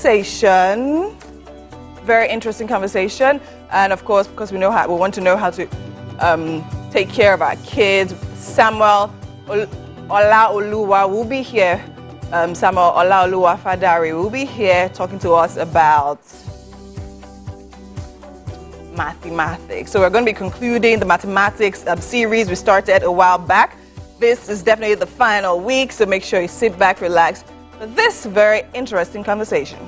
conversation. Very interesting conversation. And of course, because we want to know how to take care of our kids. Samuel Olaoluwa will be here. Samuel Olaoluwa Fadari will be here talking to us about mathematics. So we're going to be concluding the mathematics series we started a while back. This is definitely the final week, so make sure you sit back, relax for this very interesting conversation.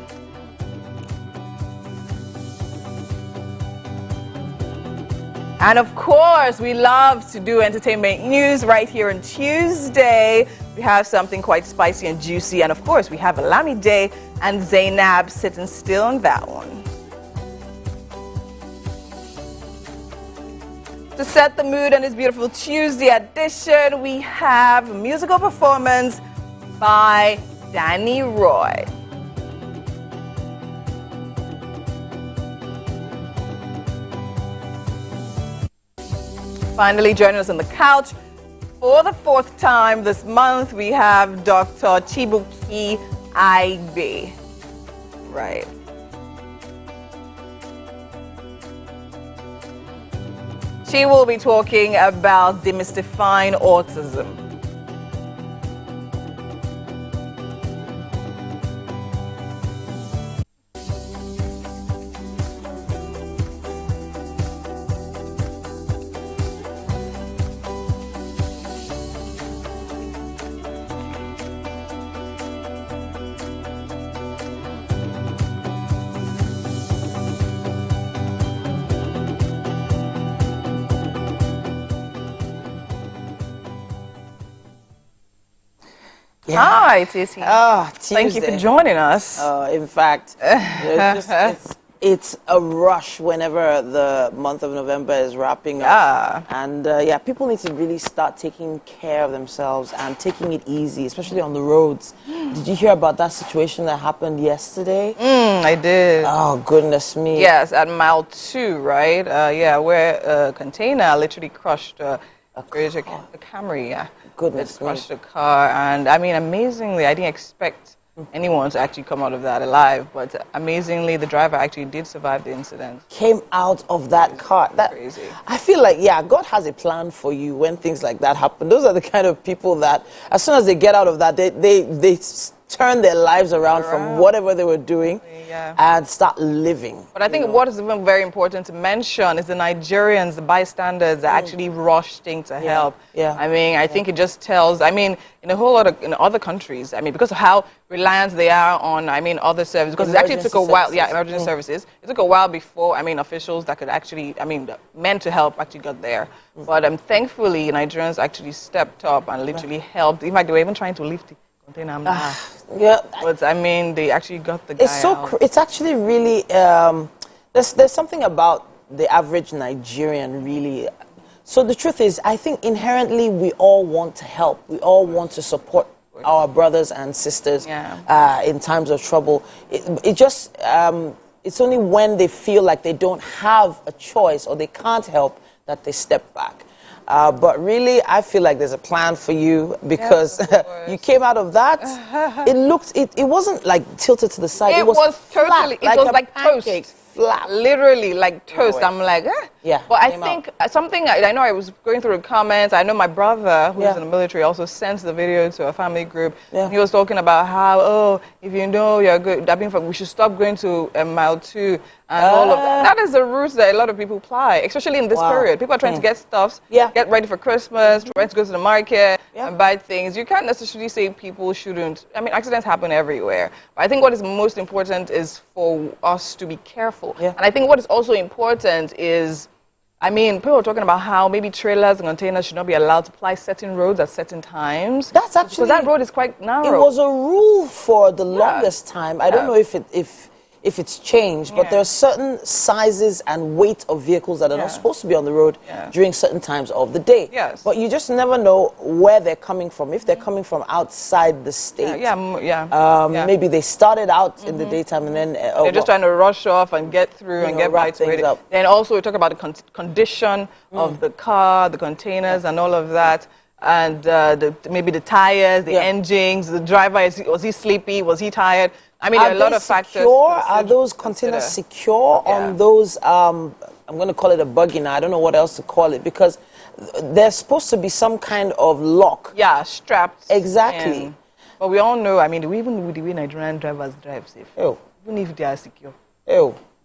And of course, we love to do entertainment news right here on Tuesday. We have something quite spicy and juicy. And of course, we have Olamide and Zainab sitting still on that one. To set the mood on this beautiful Tuesday edition, we have a musical performance by Danny Roy. Finally, joining us on the couch for the fourth time this month, we have Dr. Chibuki Aibe. Right. She will be talking about demystifying autism. Yeah. Hi, Tissy. Oh, thank you for joining us. In fact, it's a rush whenever the month of November is wrapping up. And yeah, people need to really start taking care of themselves and taking it easy, especially on the roads. Did you hear about that situation that happened yesterday? I did. Oh, goodness me. Yes, at mile 2, right? Yeah, where a container literally crushed a Camry, yeah. Goodness me. It crushed a car, and I mean, amazingly, I didn't expect anyone to actually come out of that alive, but amazingly, the driver actually did survive the incident. Came out of that car. That's crazy. I feel like, yeah, God has a plan for you when things like that happen. Those are the kind of people that, as soon as they get out of that, they turn their lives around from whatever they were doing and start living. But I think what is even very important to mention is the Nigerians, the bystanders that actually rushed in to help. Yeah. I mean, I think it just tells, I mean, in a whole lot of, in other countries, I mean, because of how reliant they are on, I mean, other services, because it actually took a while, emergency services. It took a while before, I mean, officials that could actually, I mean, meant to help actually got there. But thankfully, Nigerians actually stepped up and literally helped. In fact, they were even trying to lift the container. But I mean, they actually got the guy out. It's actually really, there's something about the average Nigerian, really. So the truth is, I think inherently we all want to help. We all want to support our brothers and sisters in times of trouble. It's only when they feel like they don't have a choice or they can't help that they step back. But really, I feel like there's a plan for you because you came out of that. It wasn't like tilted to the side. It was totally, flat, it was like pancake, toast. Flat. Literally like toast. I'm like, yeah. But I think something, I know I was going through the comments. I know my brother, who's in the military, also sent the video to a family group. He was talking about how, if you know you're good, we should stop going to mile 2 and all of that. That is the route that a lot of people apply, especially in this period. People are trying to get stuff, get ready for Christmas, trying to go to the market and buy things. You can't necessarily say people shouldn't. I mean, accidents happen everywhere. But I think what is most important is for us to be careful. And I think what is also important is, I mean, people are talking about how maybe trailers and containers should not be allowed to ply certain roads at certain times. That's actually, because that road is quite narrow. It was a rule for the longest time. I don't know if it's changed, but there are certain sizes and weight of vehicles that are not supposed to be on the road during certain times of the day. But you just never know where they're coming from. If they're coming from outside the state, maybe they started out in the daytime and then they're just trying to rush off and get through and get right to it. Then also we talk about the condition of the car, the containers, and all of that. And maybe the tires, the engines, the driver, was he sleepy, was he tired? I mean, there are a lot of factors. Are those containers secure on those, I'm going to call it a buggy now, I don't know what else to call it, because there's supposed to be some kind of lock. Yeah, strapped. Exactly. In. But we all know, I mean, even with the way Nigerian drivers drive safe, even if they are secure.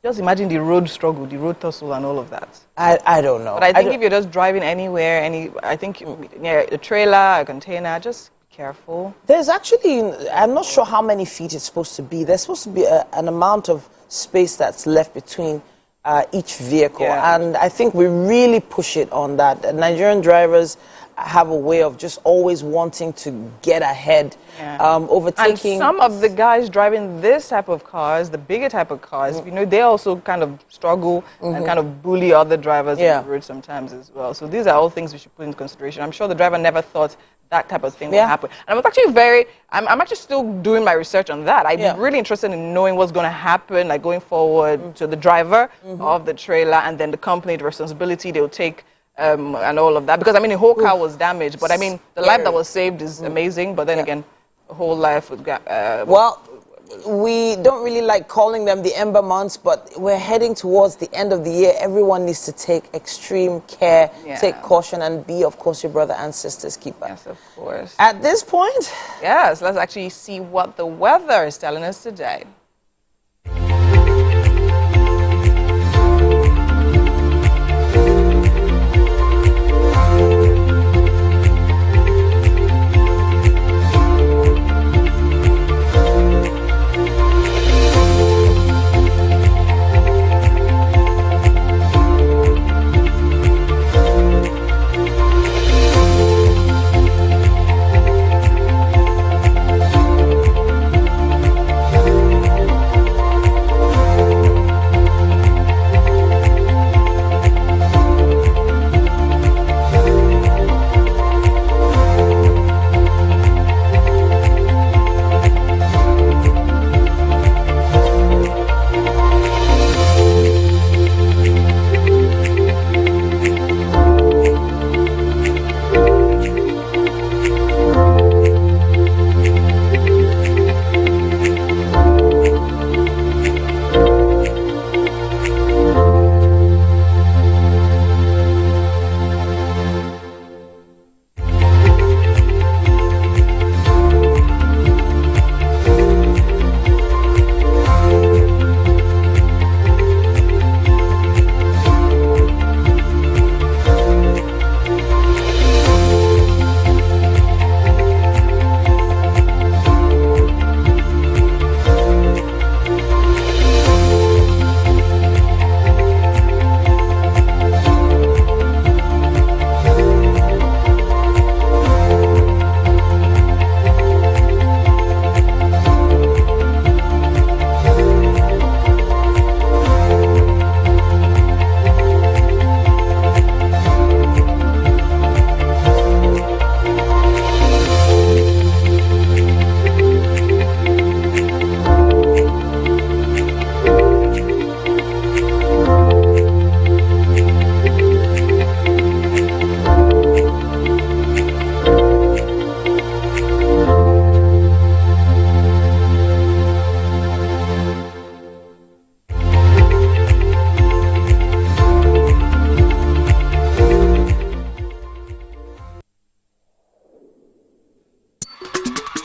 Just imagine the road struggle, the road tussle and all of that. I don't know. But I think if you're just driving anywhere, I think near a trailer, a container, just be careful. There's actually, I'm not sure how many feet it's supposed to be. There's supposed to be an amount of space that's left between each vehicle. And I think we really push it on that. Nigerian drivers have a way of just always wanting to get ahead, overtaking. And some of the guys driving this type of cars, the bigger type of cars, you know, they also kind of struggle and kind of bully other drivers on the road sometimes as well. So these are all things we should put into consideration. I'm sure the driver never thought that type of thing would happen. And I was actually I'm actually still doing my research on that. I'm really interested in knowing what's going to happen, like going forward to the driver of the trailer and then the company, the responsibility they'll take. And all of that, because I mean the whole car was damaged, but I mean the life that was saved is amazing, but then again the whole life would well, we don't really like calling them the Ember months, but we're heading towards the end of the year. Everyone needs to take extreme care, take caution, and be, of course, your brother and sister's keeper. Yes, of course. At this point, yes, let's actually see what the weather is telling us today.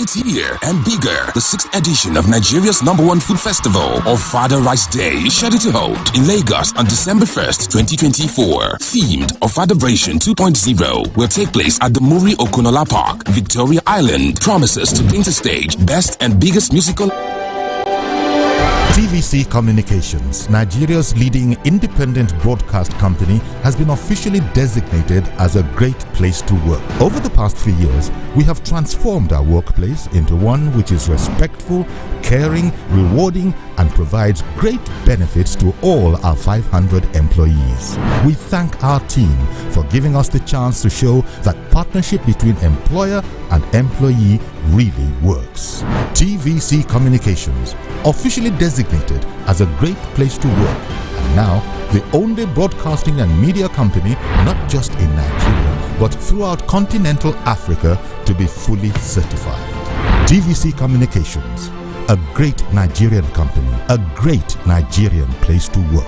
It's here and bigger. The 6th edition of Nigeria's #1 food festival, Ofada Rice Day, is scheduled to hold in Lagos on December 1st, 2024. Themed Ofadabration 2.0 will take place at the Muri Okunola Park, Victoria Island. Promises to paint a stage, best and biggest musical. TVC Communications, Nigeria's leading independent broadcast company, has been officially designated as a great place to work. Over the past 3 years, we have transformed our workplace into one which is respectful, caring, rewarding, and provides great benefits to all our 500 employees. We thank our team for giving us the chance to show that partnership between employer and employee really works. TVC Communications, officially designated as a great place to work, and now the only broadcasting and media company not just in Nigeria but throughout continental Africa to be fully certified. TVC Communications, a great Nigerian company, a great Nigerian place to work.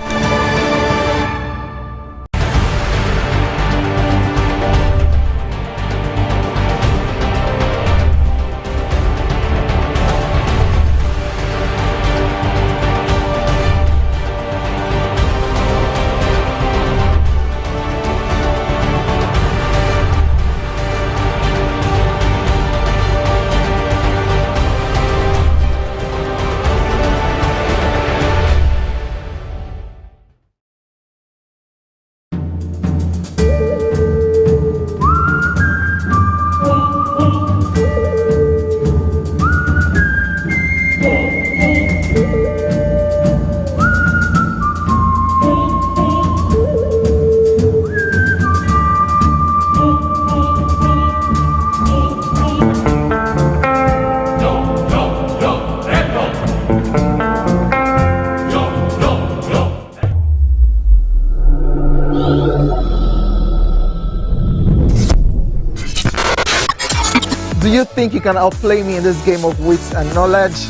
Do you think you can outplay me in this game of wits and knowledge?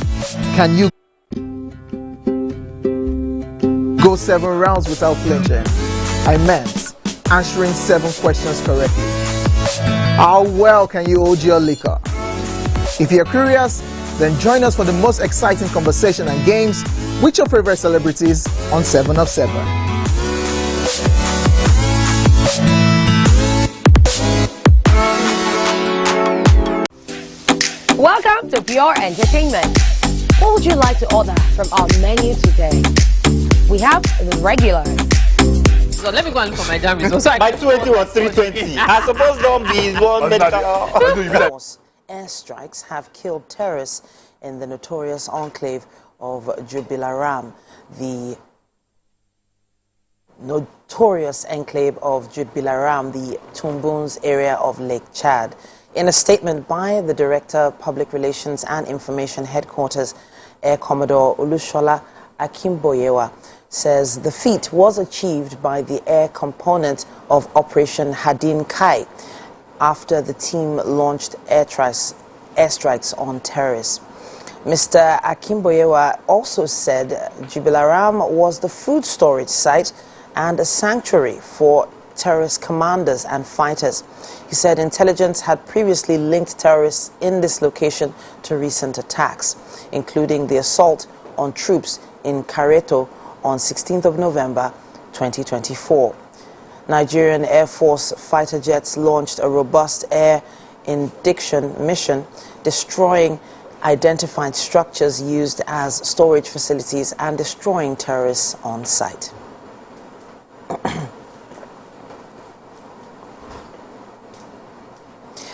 Can you go 7 rounds without flinching? I meant answering 7 questions correctly. How well can you hold your liquor? If you're curious, then join us for the most exciting conversation and games with your favorite celebrities on 7 of 7. Welcome to Pure Entertainment. What would you like to order from our menu today? We have the regular. So let me go and look for my jam results. My 280 was 320. I suppose don't be one medical. Airstrikes have killed terrorists in the notorious enclave of Jubilaram. The notorious enclave of Jubilaram, the Tumbuns area of Lake Chad. In a statement by the Director, Public Relations and Information Headquarters, Air Commodore Olushola Akimboyewa says the feat was achieved by the air component of Operation Hadin Kai after the team launched airstrikes on terrorists. Mr. Akimboyewa also said Jubilaram was the food storage site and a sanctuary for terrorist commanders and fighters. He said intelligence had previously linked terrorists in this location to recent attacks, including the assault on troops in Kareto on 16th of November 2024. Nigerian Air Force fighter jets launched a robust air interdiction mission, destroying identified structures used as storage facilities and destroying terrorists on site.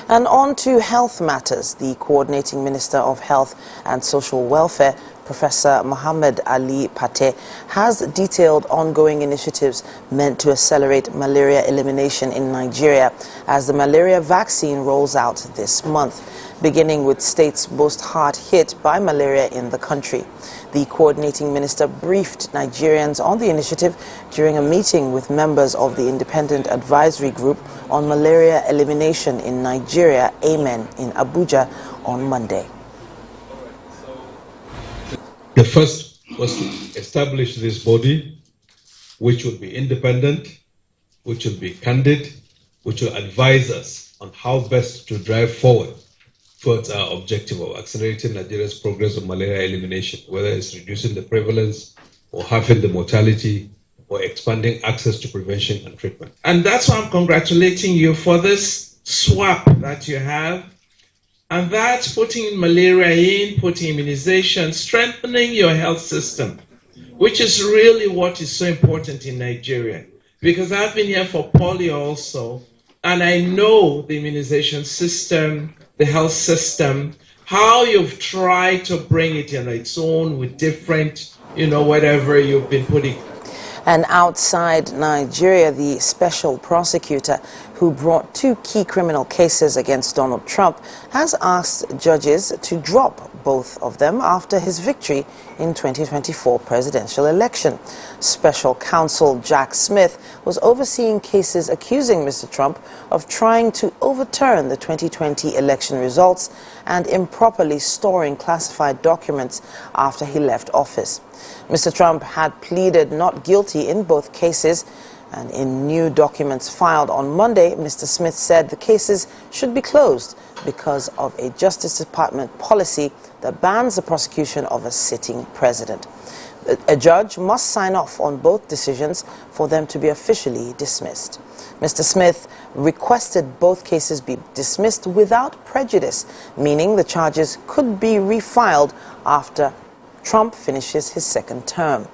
And on to health matters. The Coordinating Minister of Health and Social Welfare, Professor Mohammed Ali Pate, has detailed ongoing initiatives meant to accelerate malaria elimination in Nigeria as the malaria vaccine rolls out this month, beginning with states most hard hit by malaria in the country. The coordinating minister briefed Nigerians on the initiative during a meeting with members of the Independent Advisory Group on Malaria Elimination in Nigeria, AMEN, in Abuja on Monday. The first was to establish this body, which will be independent, which will be candid, which will advise us on how best to drive forward towards our objective of accelerating Nigeria's progress of malaria elimination, whether it's reducing the prevalence or halving the mortality or expanding access to prevention and treatment. And that's why I'm congratulating you for this swap that you have. And that's putting malaria in, putting immunization, strengthening your health system, which is really what is so important in Nigeria. Because I've been here for polio also, and I know the immunization system, the health system, how you've tried to bring it on its own with different, whatever you've been putting. And outside Nigeria, the special prosecutor who brought 2 key criminal cases against Donald Trump, has asked judges to drop both of them after his victory in 2024 presidential election. Special counsel Jack Smith was overseeing cases accusing Mr. Trump of trying to overturn the 2020 election results and improperly storing classified documents after he left office. Mr. Trump had pleaded not guilty in both cases, and in new documents filed on Monday, Mr. Smith said the cases should be closed because of a Justice Department policy that bans the prosecution of a sitting president. A judge must sign off on both decisions for them to be officially dismissed. Mr. Smith requested both cases be dismissed without prejudice, meaning the charges could be refiled after Trump finishes his second term.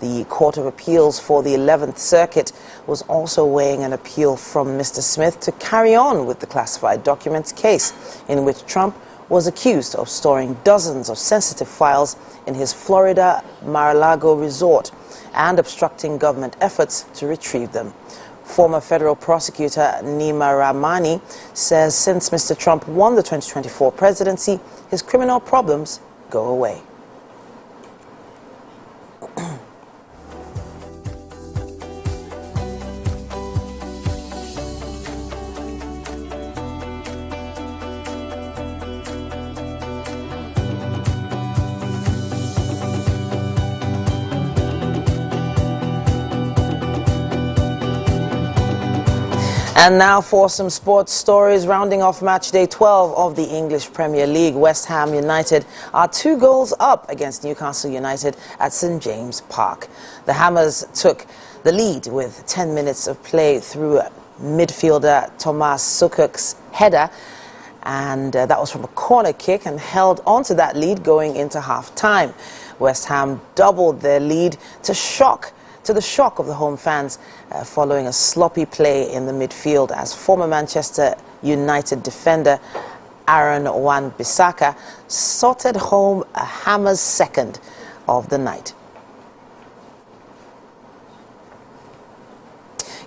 The Court of Appeals for the 11th Circuit was also weighing an appeal from Mr. Smith to carry on with the classified documents case, in which Trump was accused of storing dozens of sensitive files in his Florida Mar-a-Lago resort and obstructing government efforts to retrieve them. Former federal prosecutor Nima Rahmani says since Mr. Trump won the 2024 presidency, his criminal problems go away. And now for some sports stories. Rounding off match day 12 of the English Premier League, West Ham United are 2 goals up against Newcastle United at St James Park. The Hammers took the lead with 10 minutes of play through midfielder Thomas Sukuk's header, and that was from a corner kick, and held onto that lead going into half-time. West Ham doubled their lead to the shock of the home fans following a sloppy play in the midfield as former Manchester United defender Aaron Wan-Bissaka sorted home a Hammers second of the night.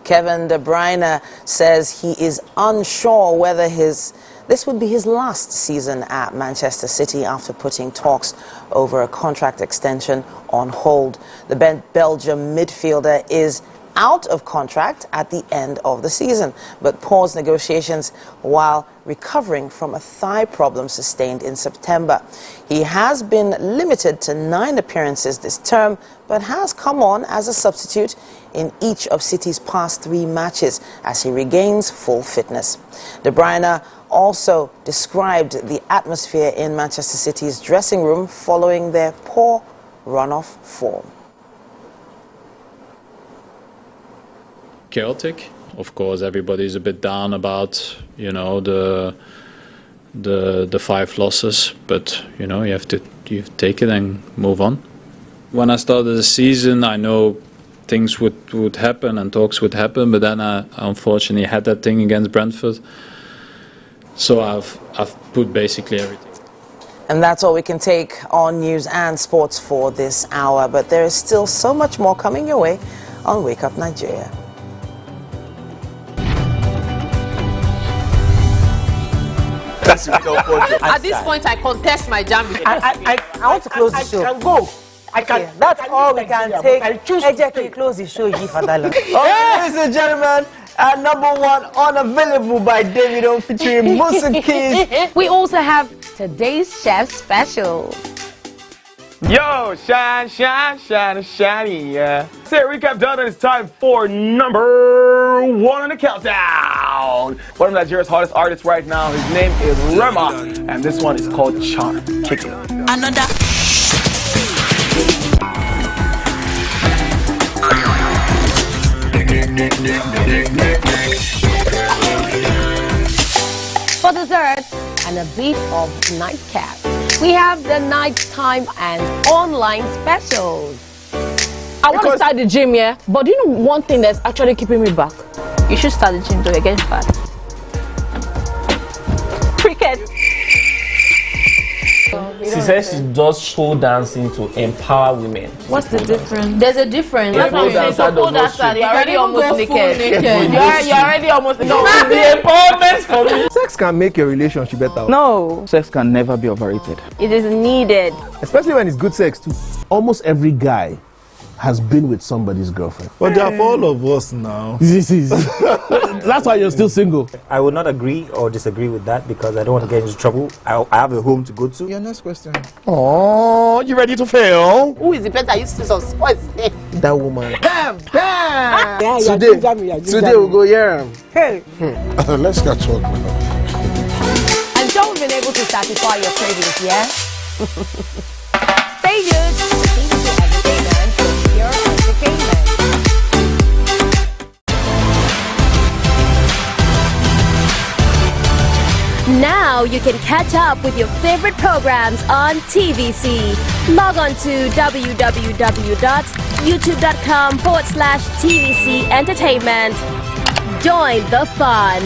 Kevin De Bruyne says he is unsure whether this would be his last season at Manchester City after putting talks over a contract extension on hold. The Belgium midfielder is out of contract at the end of the season, but paused negotiations while recovering from a thigh problem sustained in September. He has been limited to 9 appearances this term, but has come on as a substitute in each of City's past 3 matches as he regains full fitness. De Bruyne also described the atmosphere in Manchester City's dressing room following their poor run-off form. Chaotic. Of course, everybody's a bit down about, you know, the 5 losses, but you know, you take it and move on. When I started the season, I know things would happen and talks would happen, but then I unfortunately had that thing against Brentford. So I've put basically everything. And that's all we can take on news and sports for this hour, but there is still so much more coming your way on Wake Up Nigeria. At this point, I contest my jam. I want to close the show. I can go. I can. Yeah, that's all we can take. I choose to close the show. Ladies and gentlemen, number 1 unavailable by Davido featuring Musa Keys. We also have today's chef special. Yo, shine, shine, shine, shiny, yeah. Say recap done, and it's time for number 1 on the countdown. One of Nigeria's hottest artists right now, his name is Rema, and this one is called Charm. Kick it. Another. For dessert and a bit of nightcap, we have the nighttime and online specials. I want to start the gym, yeah? But do you know one thing that's actually keeping me back? You should start the gym though, you're getting fat. Cricket. she says she does show dancing to empower women. What's the difference? There's a difference. That's what I'm saying. So pole dancer, you're already almost naked. You're already almost naked. No, it's the empowerment for me. Sex can make your relationship better. No. Sex can never be overrated. It is needed. Especially when it's good sex too. Almost every guy has been with somebody's girlfriend. But they are for all of us now. That's why you're still single. I would not agree or disagree with that because I don't want to get into trouble. I have a home to go to. Your next question. Oh, you ready to fail? Who is the person that used to suspect? That woman. Bam! Bam! Yeah, Today we'll go here. Hey. Let's get talk now. I'm sure we've been able to satisfy your cravings, yeah? Stay tuned to TVC Entertainment for pure entertainment. Now you can catch up with your favorite programs on TVC. Log on to www.youtube.com/TVC Entertainment. Join the fun.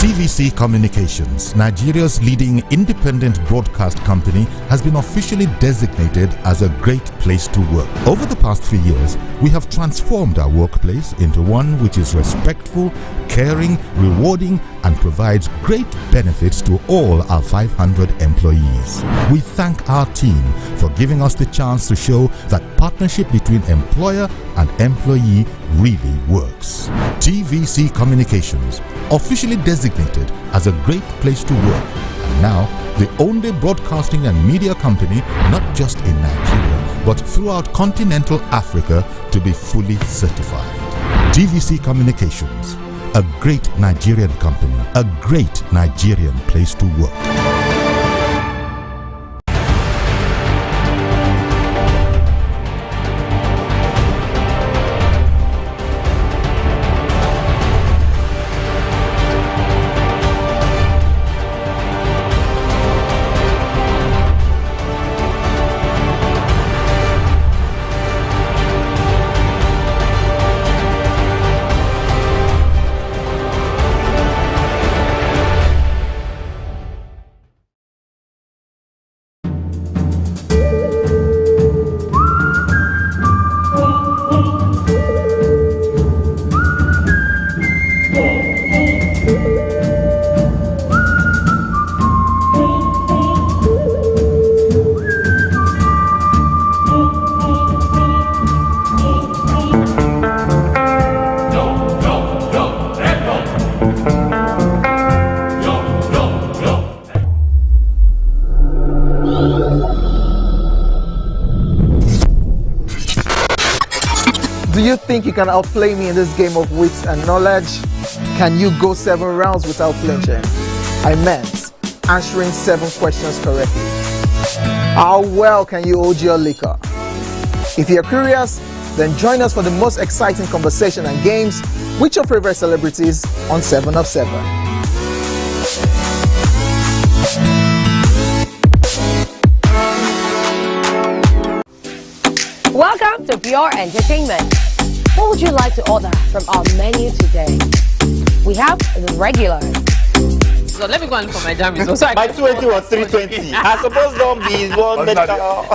TVC Communications, Nigeria's leading independent broadcast company, has been officially designated as a great place to work. Over the past few years, we have transformed our workplace into one which is respectful, caring, rewarding, and provides great benefits to all our 500 employees. We thank our team for giving us the chance to show that partnership between employer and employee really works. TVC Communications, officially designated as a great place to work, and now the only broadcasting and media company not just in Nigeria but throughout continental Africa to be fully certified. TVC Communications, a great Nigerian company, a great Nigerian place to work. Do you think you can outplay me in this game of wits and knowledge? Can you go 7 rounds without flinching? I meant answering 7 questions correctly. How well can you hold your liquor? If you're curious, then join us for the most exciting conversation and games with your favorite celebrities on 7 of 7. Welcome to Pure Entertainment. What would you like to order from our menu today? We have the regulars. So let me go and look for my jam results. So my 280 was 320. I suppose don't be one medical.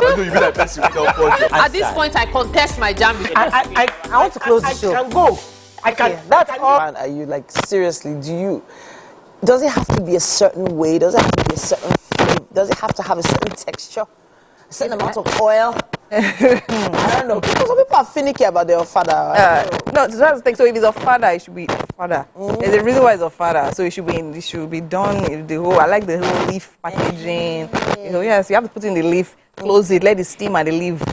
At this point, I contest my jam results. I want to close the show. I can go. I can. Yeah, that's all. And are you like seriously? Does it have to be a certain way? Does it have to be a certain flavor? Does it have to have a certain texture? A certain amount of oil? I don't know. Because some people are finicky about their father. No, that's the thing. So if it's a father, it should be father. There's a reason why it's a father. So it should be done in the whole. I like the whole leaf packaging. You know, yes, you have to put in the leaf, close it, let the steam and the leaf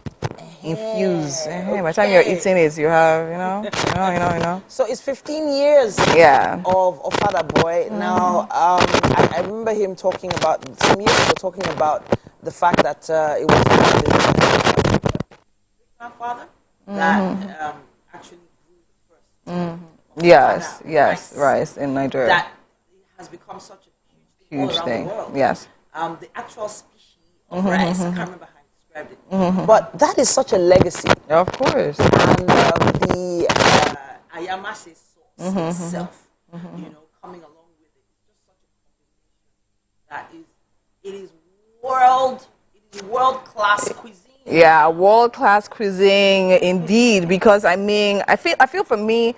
infuse. By the time you're eating it, you have, you know. So it's 15 years. Yeah. Of Father Boy. Now, I remember him talking about some years ago, talking about the fact that it was my father that actually grew the first. Yes, rice in Nigeria. That has become such a huge thing. The world. Yes. The actual species of rice, I can't remember how I described it. But that is such a legacy. Of course. And the Ayamase sauce itself, you know, coming along with it. that it is world-class cuisine. Yeah, world-class cuisine indeed. Because I mean, I feel for me,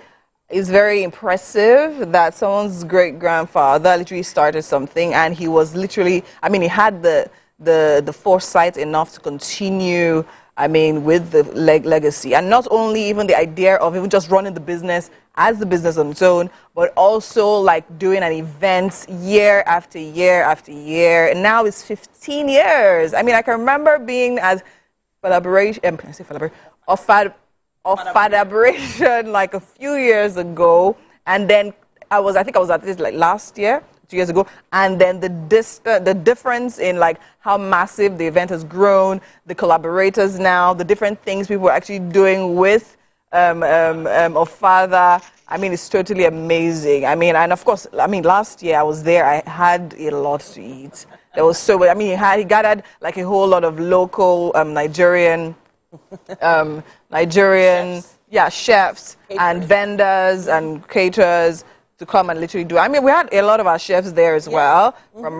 it's very impressive that someone's great-grandfather literally started something, and he was literally, I mean, he had the foresight enough to continue, I mean, with the legacy. And not only even the idea of even just running the business as the business on its own, but also like doing an event year after year after year. And now it's 15 years. I mean, I can remember being as collaboration, of Fadaberation like a few years ago, and then I think I was at this like last year, 2 years ago, and then the difference in like how massive the event has grown, the collaborators now, the different things people are actually doing with Ofada. I mean, it's totally amazing. I mean, and of course, I mean, last year I was there, I had a lot to eat. There was so, I mean, he gathered like a whole lot of local Nigerian chefs and vendors and caterers to come and literally do. I mean, we had a lot of our chefs there as well from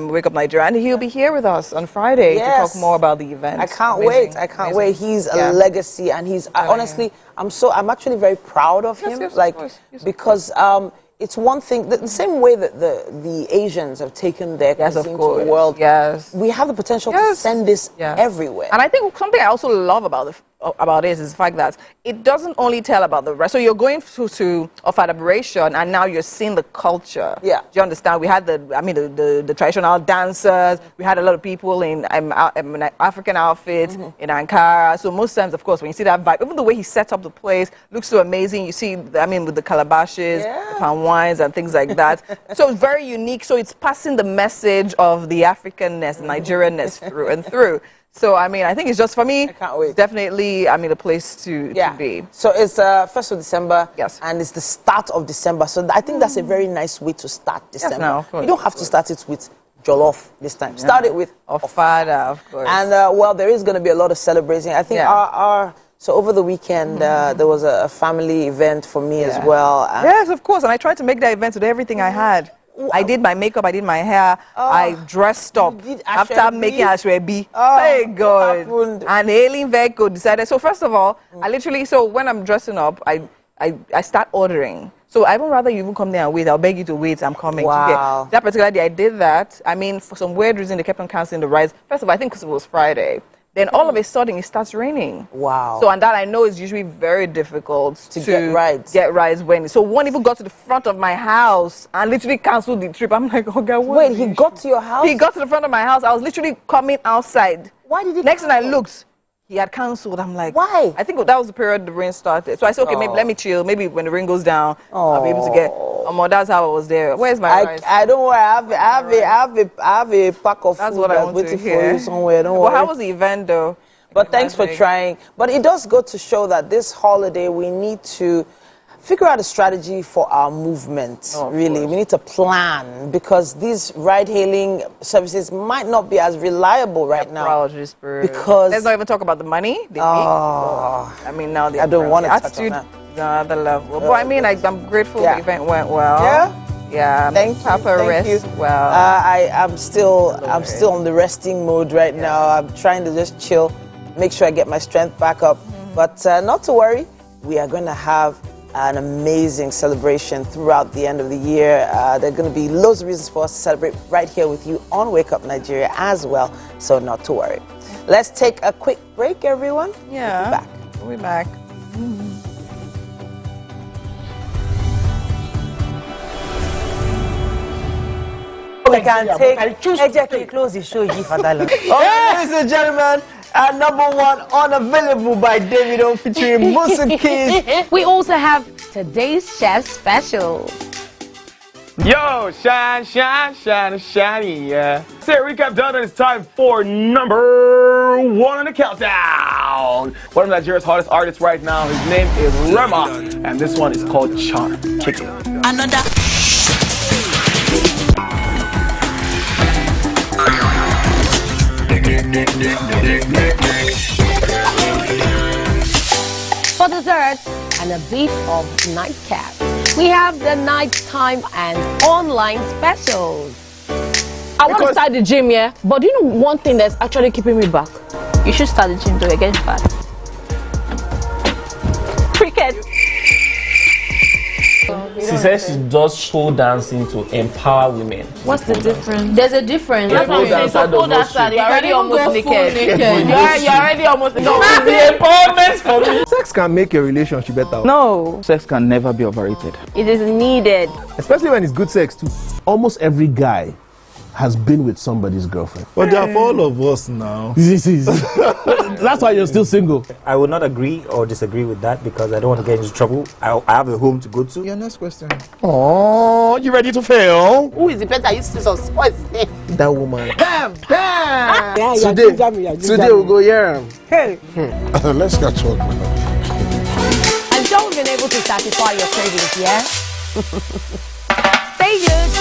Wake Up Nigeria, and he'll be here with us on Friday to talk more about the event. I can't wait. I can't wait. He's a legacy, and he's honestly, I'm actually very proud of him, because it's one thing, the same way that the Asians have taken their cuisine to the world. We have the potential to send this everywhere. And I think something I also love about this is the fact that it doesn't only tell about the rest. So you're going to Fadaberation, and now you're seeing the culture. Yeah. Do you understand? We had the traditional dancers. We had a lot of people in African outfits in Ankara. So most times, of course, when you see that vibe, even the way he set up the place looks so amazing. You see, I mean, with the calabashes, the palm wines, and things like that. So it's very unique. So it's passing the message of the Africanness, Nigerianness through and through. So, I mean, I think it's just, for me, definitely, I mean, a place to be. So it's 1st of December, and it's the start of December. So I think that's a very nice way to start December. No, you don't have to start it with jollof this time. Start it with Ofada, of course. And, well, there is going to be a lot of celebrating. I think so over the weekend, there was a family event for me as well. Yes, of course. And I tried to make that event with everything I had. I did my makeup, I did my hair, I dressed up after making Ashwebi. Hey God. And Aileen Veko decided, so first of all, I literally, so when I'm dressing up, I start ordering. So I would rather you even come there and wait. I'll beg you to wait, I'm coming. Wow. That particular day I did that. I mean, for some weird reason, they kept on canceling the rides. First of all, I think because it was Friday. Then all of a sudden, it starts raining. Wow. So, and that I know is usually very difficult to get rides. When. So one even got to the front of my house and literally canceled the trip. I'm like, oh God, what? Wait, he got to your house? He got to the front of my house. I was literally coming outside. Why did he Next thing I looked, he had cancelled. I'm like, why? I think that was the period the rain started. So I said, okay, maybe let me chill. Maybe when the rain goes down, I'll be able to get. That's how I was there. Where's my rice? I don't worry. I have a pack of that's food what I that's want waiting to hear. for you somewhere. Don't worry. Well, how was the event though? But thanks for trying. But it does go to show that this holiday we need to figure out a strategy for our movement, really. We need to plan, because these ride-hailing services might not be as reliable right now. Because let's not even talk about the money. I mean, now I don't want to touch on that. Another level. But I mean, I'm grateful the event went well. Yeah, thank you. Well. I'm still on the resting mode right now. I'm trying to just chill, make sure I get my strength back up. But not to worry, we are going to have an amazing celebration throughout the end of the year. There are going to be loads of reasons for us to celebrate right here with you on Wake Up Nigeria as well. So not to worry. Let's take a quick break, everyone. Yeah. We'll be back. We can take close the show for that long. Ladies and gentlemen, #1 unavailable by Davido featuring Musa Keys. We also have today's chef special. Yo, shine, shiny, yeah. So recap done, and it's time for #1 on the countdown. One of Nigeria's hottest artists right now, his name is Rema, and this one is called Charm. Kick it. Another. For dessert and a bit of nightcap, we have the nighttime and online specials. I want to start the gym, yeah? But do you know one thing that's actually keeping me back? You should start the gym to get fat. Cricket. She says she does pole dancing to empower women. What's the difference? There's a difference. That's what I'm saying. So pole dancer, you're already almost naked. You're already almost naked. No, it's the empowerment for me. Sex can make your relationship better. No, sex can never be overrated. It is needed. Especially when it's good sex too. Almost every guy has been with somebody's girlfriend. But they are for all of us now. That's why you're still single. I would not agree or disagree with that because I don't want to get into trouble. I have a home to go to. Your next question. Oh, you ready to fail? Who is the person you see some sports? That woman. Damn! Yeah, today we'll go here. Hey. Let's catch up. I'm sure we've been able to satisfy your cravings, yeah? Stay tuned.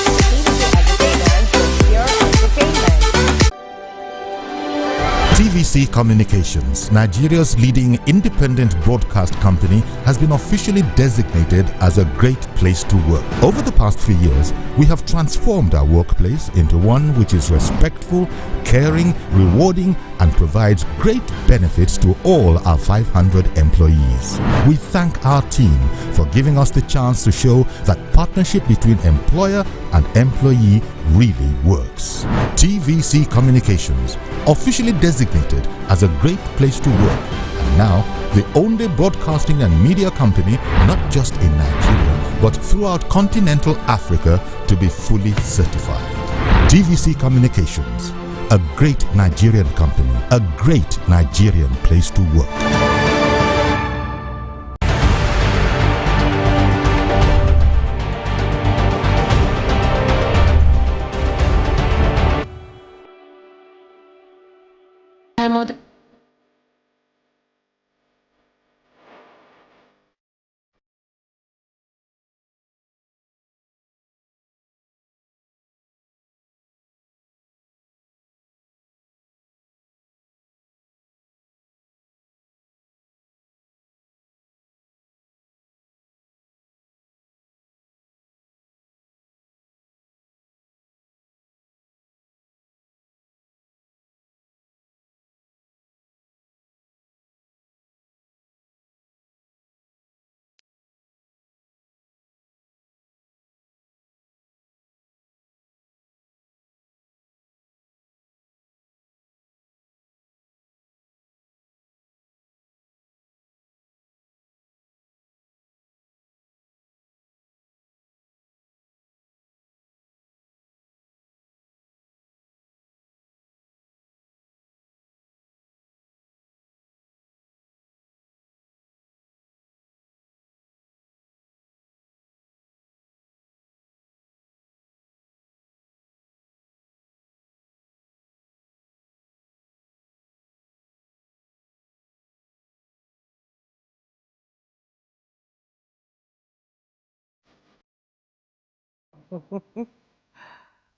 TVC Communications, Nigeria's leading independent broadcast company, has been officially designated as a great place to work. Over the past few years, we have transformed our workplace into one which is respectful, caring, rewarding, and provides great benefits to all our 500 employees. We thank our team for giving us the chance to show that partnership between employer and employee really works. TVC Communications, officially designated as a great place to work, and now the only broadcasting and media company not just in Nigeria but throughout continental Africa to be fully certified. TVC Communications, a great Nigerian company, a great Nigerian place to work.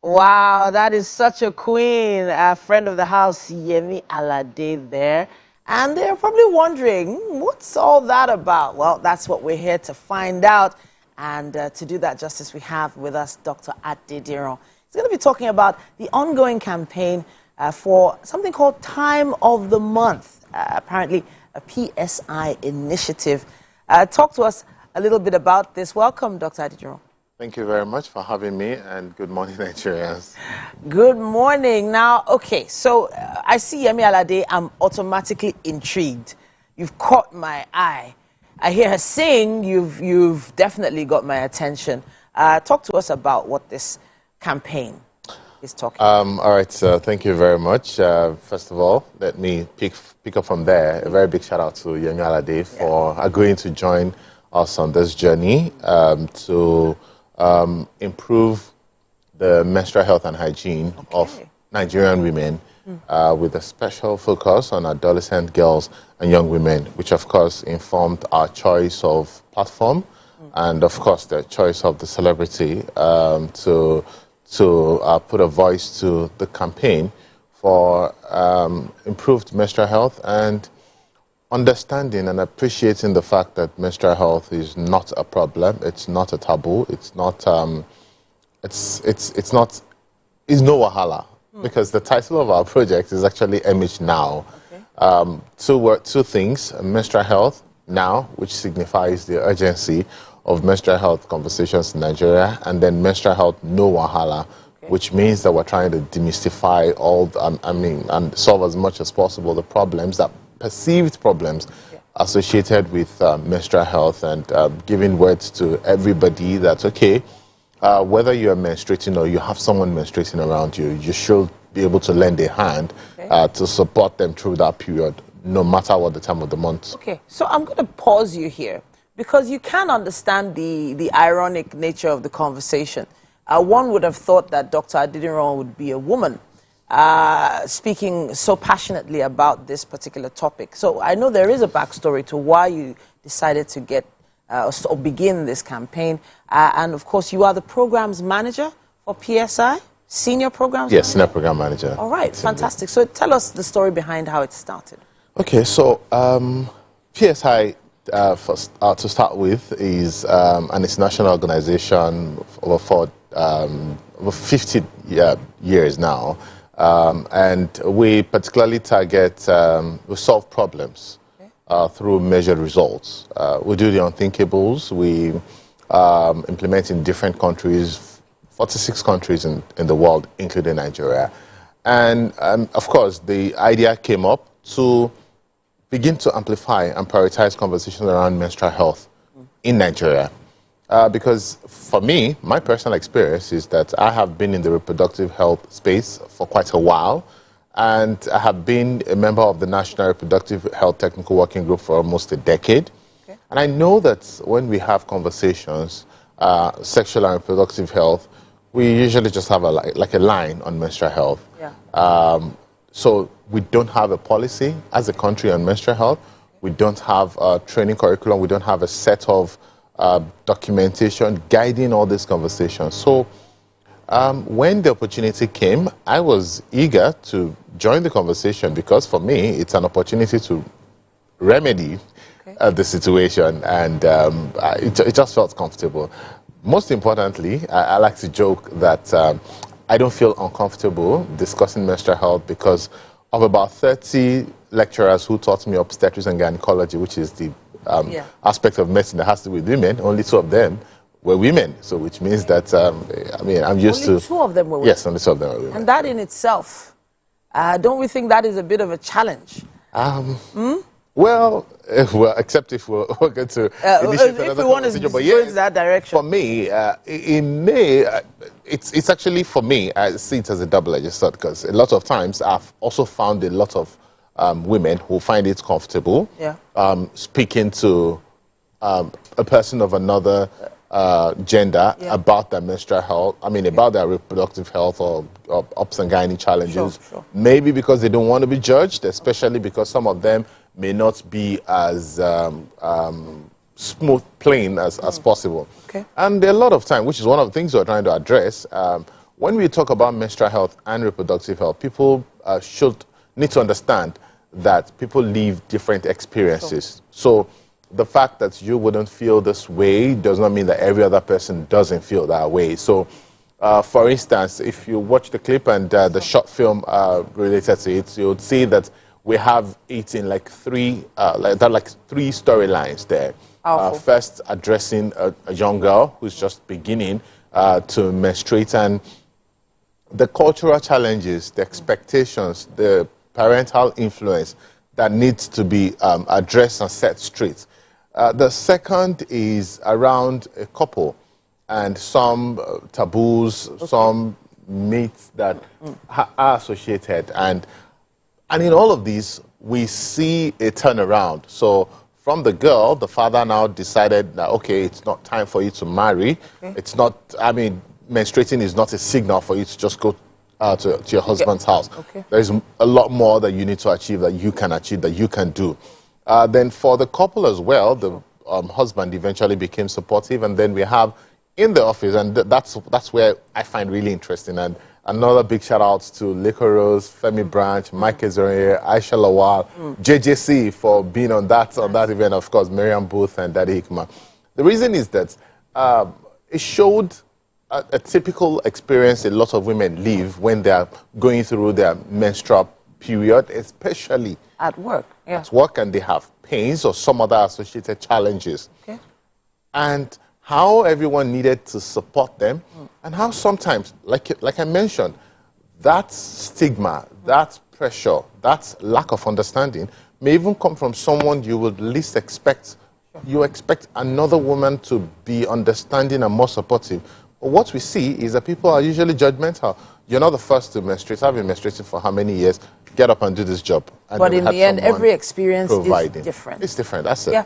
Wow, that is such a queen. A friend of the house, Yemi Alade there. And they're probably wondering, what's all that about? Well, that's what we're here to find out. And to do that justice, we have with us Dr. Adediran. He's going to be talking about the ongoing campaign for something called Time of the Month, apparently a PSI initiative. Talk to us a little bit about this. Welcome, Dr. Adediran. Thank you very much for having me, and good morning, Nigerians. Good morning. Now, okay, so I see Yemi Alade. I'm automatically intrigued. You've caught my eye. I hear her sing. You've definitely got my attention. Talk to us about what this campaign is talking about. All right, thank you very much. First of all, let me pick up from there. A very big shout out to Yemi Alade for agreeing to join us on this journey to improve the menstrual health and hygiene of Nigerian women with a special focus on adolescent girls and young women, which of course informed our choice of platform and of course the choice of the celebrity to put a voice to the campaign for improved menstrual health and understanding and appreciating the fact that menstrual health is not a problem, it's not a taboo, it's not is no wahala, because the title of our project is actually MH Now. Two things: menstrual health now, which signifies the urgency of menstrual health conversations in Nigeria, and then menstrual health no wahala, which means that we're trying to demystify all, and solve as much as possible the problems, that perceived problems associated with menstrual health, and giving words to everybody that, okay, whether you're menstruating or you have someone menstruating around you, you should be able to lend a hand to support them through that period, no matter what the time of the month. Okay, so I'm going to pause you here, because you can understand the ironic nature of the conversation. One would have thought that Dr. Adediran would be a woman speaking so passionately about this particular topic. So I know there is a backstory to why you decided to get or begin this campaign. And of course, you are the programs manager for PSI, senior programs manager? Yes, senior program manager. All right, fantastic. So tell us the story behind how it started. Okay, so PSI, to start with, is an international organization for over 50 years now. And we particularly target, we solve problems through measured results. We do the unthinkables. We implement in different countries, 46 countries in the world, including Nigeria. And of course, the idea came up to begin to amplify and prioritize conversations around menstrual health in Nigeria. Because for me, my personal experience is that I have been in the reproductive health space for quite a while, and I have been a member of the National Reproductive Health Technical Working Group for almost a decade. Okay. And I know that when we have conversations, sexual and reproductive health, we usually just have a line on menstrual health. Yeah. So we don't have a policy as a country on menstrual health. We don't have a training curriculum. We don't have a set of documentation guiding all these conversations. So when the opportunity came, I was eager to join the conversation, because for me, it's an opportunity to remedy the situation, and it just felt comfortable. Most importantly, I like to joke that I don't feel uncomfortable discussing menstrual health, because of about 30 lecturers who taught me obstetrics and gynecology, which is the aspect of medicine that has to do with women, only 2 of them were women. So which means that, I'm used to... Only 2 of them were women? Yes, only 2 of them were women. And that in itself, don't we think that is a bit of a challenge? Well, except if we're going to initiate if we want to go into that direction. For me, in May, it's actually, for me, I see it as a double-edged sword, because a lot of times I've also found a lot of women who find it comfortable speaking to a person of another gender about their menstrual health, about their reproductive health or ups and gynae challenges. Sure. Maybe because they don't want to be judged, especially because some of them may not be as smooth, plain as possible. Okay. And a lot of time, which is one of the things we're trying to address, when we talk about menstrual health and reproductive health, people should need to understand that people live different experiences. So the fact that you wouldn't feel this way does not mean that every other person doesn't feel that way. So, for instance, if you watch the clip and the short film related to it, you would see that we have it in three storylines there. First, addressing a young girl who's just beginning to menstruate, and the cultural challenges, the expectations, the parental influence that needs to be addressed and set straight. The second is around a couple and some taboos, some myths that are associated. And in all of these, we see a turnaround. So from the girl, the father now decided that, okay, it's not time for you to marry. It's not, menstruating is not a signal for you to just go to your husband's house. There's a lot more that you need to achieve, that you can achieve, that you can do. Then for the couple as well, the husband eventually became supportive, and then we have in the office, and that's where I find really interesting. And another big shout out to Leko Rose, Femi Branch, Mike Ezore, Aisha Lawal, JJC for being on that event, of course, Miriam Booth and Daddy Hikma. The reason is that it showed a typical experience a lot of women live when they are going through their menstrual period, especially at work. Yeah. At work, and they have pains or some other associated challenges. Okay. And how everyone needed to support them, and how sometimes, like I mentioned, that stigma, that pressure, that lack of understanding may even come from someone you would least expect. You expect another woman to be understanding and more supportive. But what we see is that people are usually judgmental. You're not the first to menstruate. I've been menstruating for how many years? Get up and do this job. And but in the end, every experience is different. It's different, that's it. Yeah.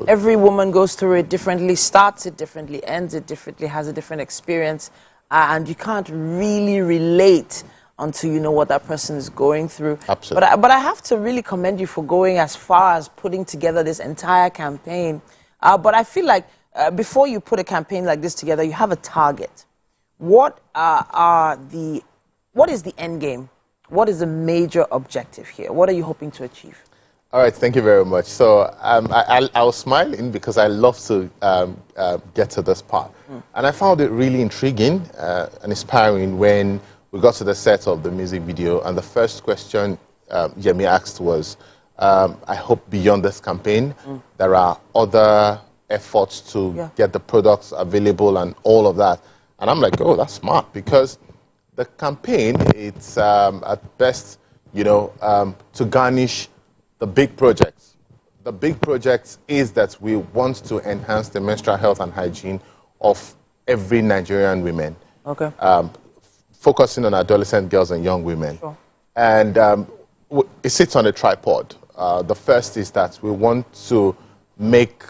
Every woman goes through it differently, starts it differently, ends it differently, has a different experience. And you can't really relate until you know what that person is going through. Absolutely. But I have to really commend you for going as far as putting together this entire campaign. But I feel like before you put a campaign like this together, you have a target. What is the end game? What is the major objective here? What are you hoping to achieve? All right, thank you very much. So I was smiling because I love to get to this part. And I found it really intriguing and inspiring when we got to the set of the music video, and the first question Yemi asked was, I hope beyond this campaign, there are other efforts to get the products available and all of that. And I'm like, oh, that's smart, because the campaign, it's at best, to garnish the big projects. The big project is that we want to enhance the menstrual health and hygiene of every Nigerian woman. Okay. Focusing on adolescent girls and young women. Sure. And it sits on a tripod. The first is that we want to make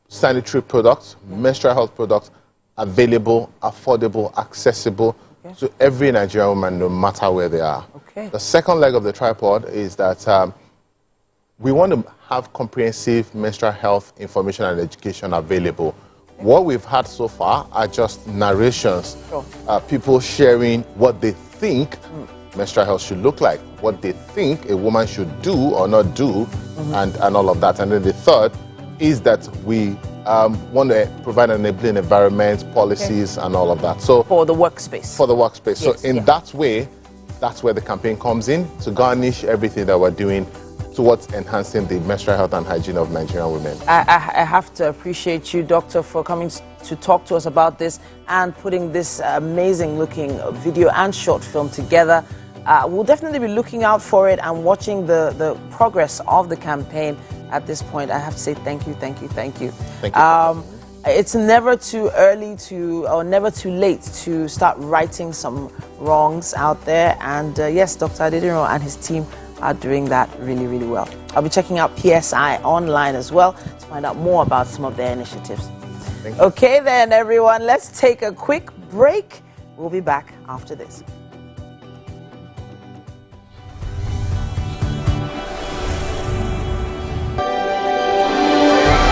sanitary products, menstrual health products, available, affordable, accessible to every Nigerian woman, no matter where they are. Okay. The second leg of the tripod is that we want to have comprehensive menstrual health information and education available. What we've had so far are just narrations, people sharing what they think menstrual health should look like, what they think a woman should do or not do, and all of that. And then the third is that we want to provide an enabling environment, policies, and all of that. So for the workspace. For the workspace. Yes, so in that way, that's where the campaign comes in, to garnish everything that we're doing towards enhancing the menstrual health and hygiene of Nigerian women. I have to appreciate you, Doctor, for coming to talk to us about this and putting this amazing looking video and short film together. We'll definitely be looking out for it and watching the progress of the campaign. At this point, I have to say thank you, thank you, thank you. Thank you. It's never too early or never too late to start righting some wrongs out there. And yes, Dr. Adediro and his team are doing that really, really well. I'll be checking out PSI online as well to find out more about some of their initiatives. Okay then, everyone, let's take a quick break. We'll be back after this.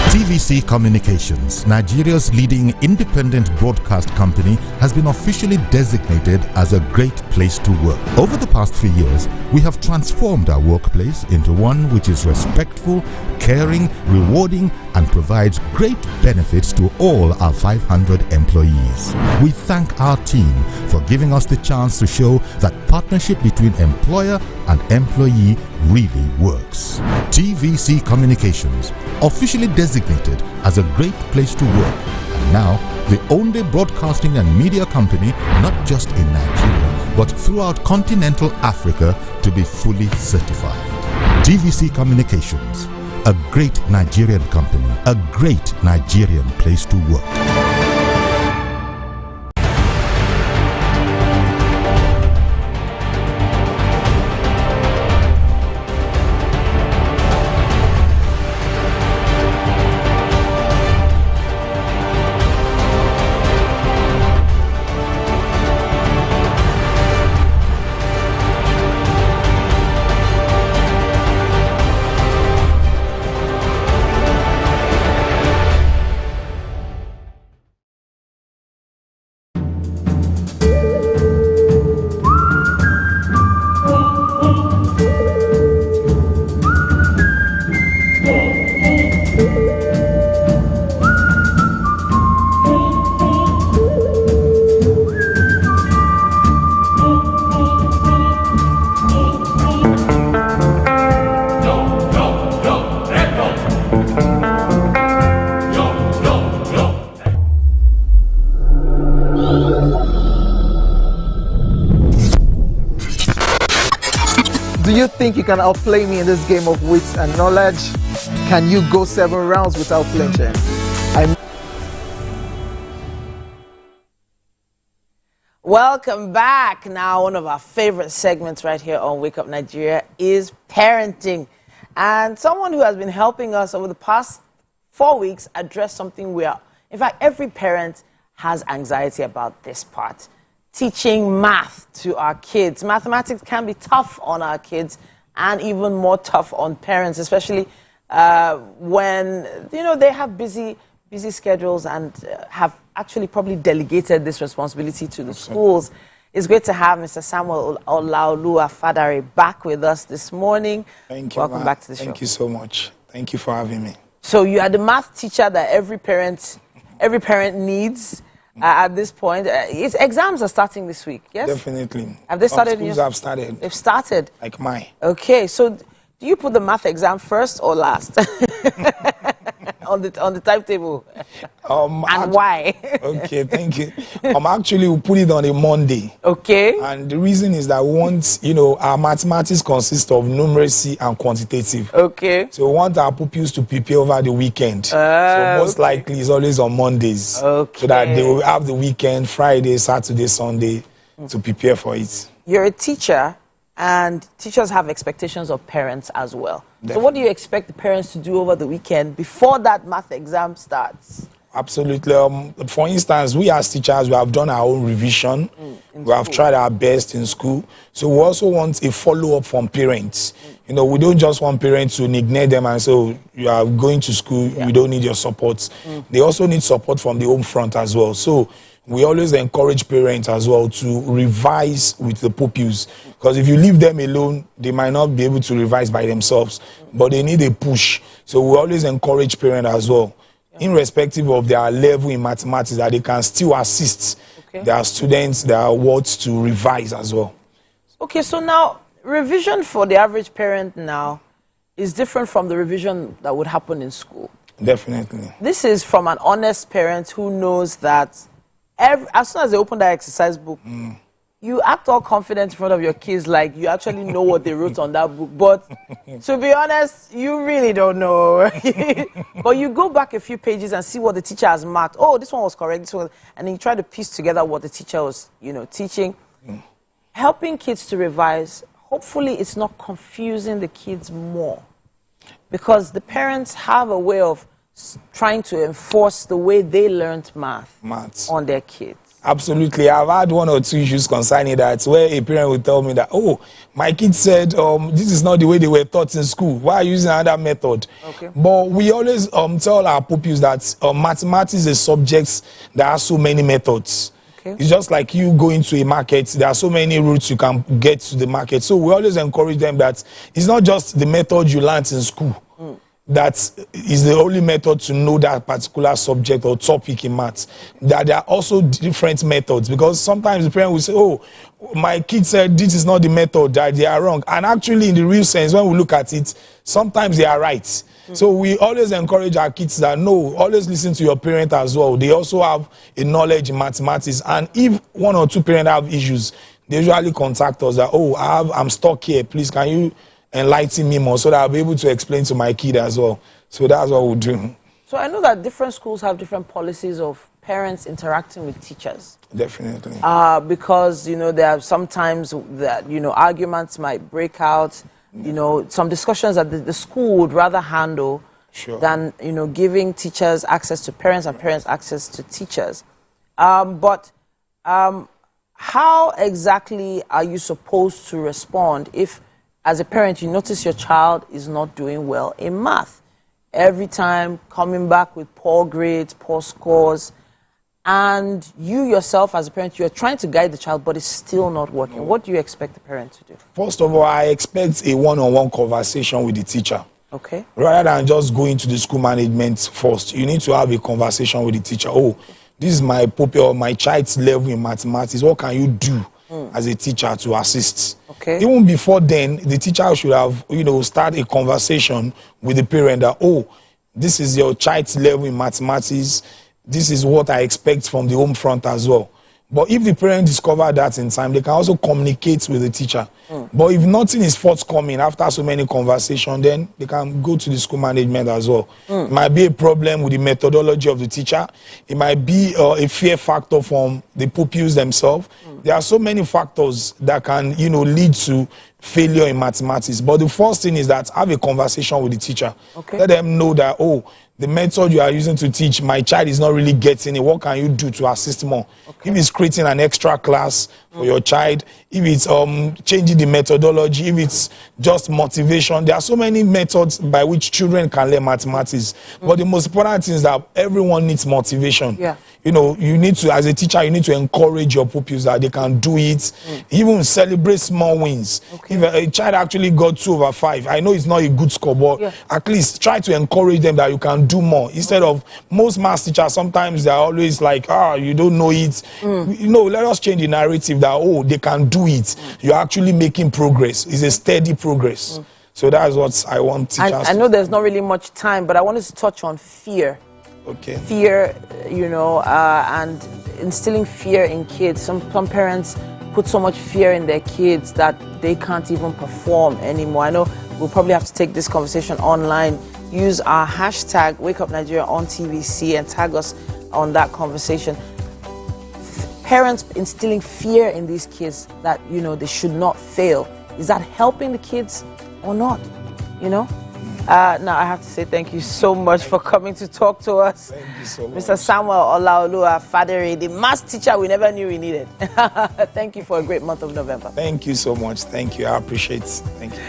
TVC Communications, Nigeria's leading independent broadcast company, has been officially designated as a great place to work. Over the past few years, we have transformed our workplace into one which is respectful, caring, rewarding, and provides great benefits to all our 500 employees. We thank our team for giving us the chance to show that partnership between employer and employee really works. TVC Communications, officially designated as a great place to work, and now the only broadcasting and media company not just in Nigeria but throughout continental Africa to be fully certified. TVC Communications, a great Nigerian company, a great Nigerian place to work. Do you think you can outplay me in this game of wits and knowledge? Can you go 7 rounds without flinching? Welcome back. Now, one of our favorite segments right here on Wake Up Nigeria is parenting. And someone who has been helping us over the past 4 weeks address something in fact, every parent has anxiety about this part. Teaching math to our kids. Mathematics can be tough on our kids and even more tough on parents, especially when, they have busy schedules and have actually probably delegated this responsibility to the schools. It's great to have Mr. Samuel Olaoluwa Fadare back with us this morning. Thank you. Welcome back to the show. Thank you so much. Thank you for having me. So you are the math teacher that every parent needs at this point. Exams are starting this week, yes? Definitely. Have they started? Schools have started. They've started? Like mine. Okay, so do you put the math exam first or last? on the timetable. And why? Okay, thank you. Actually, we put it on a Monday. Okay. And the reason is that once, our mathematics consists of numeracy and quantitative. Okay. So we want our pupils to prepare over the weekend. So most likely it's always on Mondays. Okay. So that they will have the weekend, Friday, Saturday, Sunday, to prepare for it. You're a teacher, and teachers have expectations of parents as well. Definitely. So what do you expect the parents to do over the weekend before that math exam starts? Absolutely. For instance, we as teachers, we have done our own revision. We have tried our best in school. So we also want a follow-up from parents. We don't just want parents to neglect them and say, oh, you are going to school, you don't need your support. They also need support from the home front as well. So we always encourage parents as well to revise with the pupils. Because if you leave them alone, they might not be able to revise by themselves. But they need a push. So we always encourage parents as well, irrespective of their level in mathematics, that they can still assist their students, their wards to revise as well. Okay, so now, revision for the average parent now is different from the revision that would happen in school. Definitely. This is from an honest parent who knows that as soon as they open that exercise book, you act all confident in front of your kids like you actually know what they wrote on that book. But to be honest, you really don't know. But you go back a few pages and see what the teacher has marked. Oh, this one was correct, this one, and then you try to piece together what the teacher was, teaching. Helping kids to revise, hopefully it's not confusing the kids more. Because the parents have a way of trying to enforce the way they learned maths on their kids. Absolutely. I've had 1 or 2 issues concerning that, where a parent will tell me that, oh, my kid said this is not the way they were taught in school. Why are you using another method? Okay. But we always tell our pupils that mathematics is a subject that has so many methods. Okay. It's just like you going to a market. There are so many routes you can get to the market. So we always encourage them that it's not just the method you learned in school. That is the only method to know that particular subject or topic in maths. That there are also different methods, because sometimes the parent will say, oh, my kid said this is not the method, that they are wrong. And actually, in the real sense, when we look at it, sometimes they are right. So we always encourage our kids that, no, always listen to your parent as well. They also have a knowledge in mathematics. And if 1 or 2 parents have issues, they usually contact us that, oh, I'm stuck here, please, can you enlighten me more so that I'll be able to explain to my kid as well. So that's what we'll do. So I know that different schools have different policies of parents interacting with teachers. Definitely. Because, there are sometimes that, arguments might break out, some discussions that the school would rather handle than, giving teachers access to parents and parents access to teachers. But how exactly are you supposed to respond if, as a parent, you notice your child is not doing well in math? Every time coming back with poor grades, poor scores, and you yourself as a parent, you're trying to guide the child, but it's still not working. What do you expect the parent to do? First of all, I expect a one-on-one conversation with the teacher. Okay. Rather than just going to the school management first, you need to have a conversation with the teacher. Oh, this is my pupil or my child's level in mathematics. What can you do as a teacher to assist? Okay. Even before then, the teacher should have, start a conversation with the parent that, oh, this is your child's level in mathematics. This is what I expect from the home front as well. But if the parent discover that in time, they can also communicate with the teacher. But if nothing is forthcoming after so many conversations, then they can go to the school management as well. It might be a problem with the methodology of the teacher. It might be a fear factor from the pupils themselves. There are so many factors that can, lead to failure in mathematics. But the first thing is that have a conversation with the teacher. Let them know that, the method you are using to teach, my child is not really getting it. What can you do to assist more? If it's creating an extra class for your child, if it's changing the methodology, if it's just motivation, there are so many methods by which children can learn mathematics. But the most important thing is that everyone needs motivation. You need to, as a teacher, you need to encourage your pupils that they can do it. Even celebrate small wins. If a child actually got 2/5, I know it's not a good score, but at least try to encourage them that you can do more. Instead of most math teachers, sometimes they're always like, you don't know it. Let us change the narrative that, they can do it. You're actually making progress. It's a steady progress. So that's what I want teachers I know there's not really much time, but I wanted to touch on fear. Fear, and instilling fear in kids. Some parents put so much fear in their kids that they can't even perform anymore. I know we'll probably have to take this conversation online. Use our hashtag WakeUpNigeria on TVC and tag us on that conversation. Parents instilling fear in these kids that, they should not fail. Is that helping the kids or not? Now I have to say thank you so much for coming to talk to us. Thank you so much. Mr. Samuel Olaoluwa Fadere, the math teacher we never knew we needed. Thank you for a great month of November. Thank you so much. Thank you. I appreciate it. Thank you.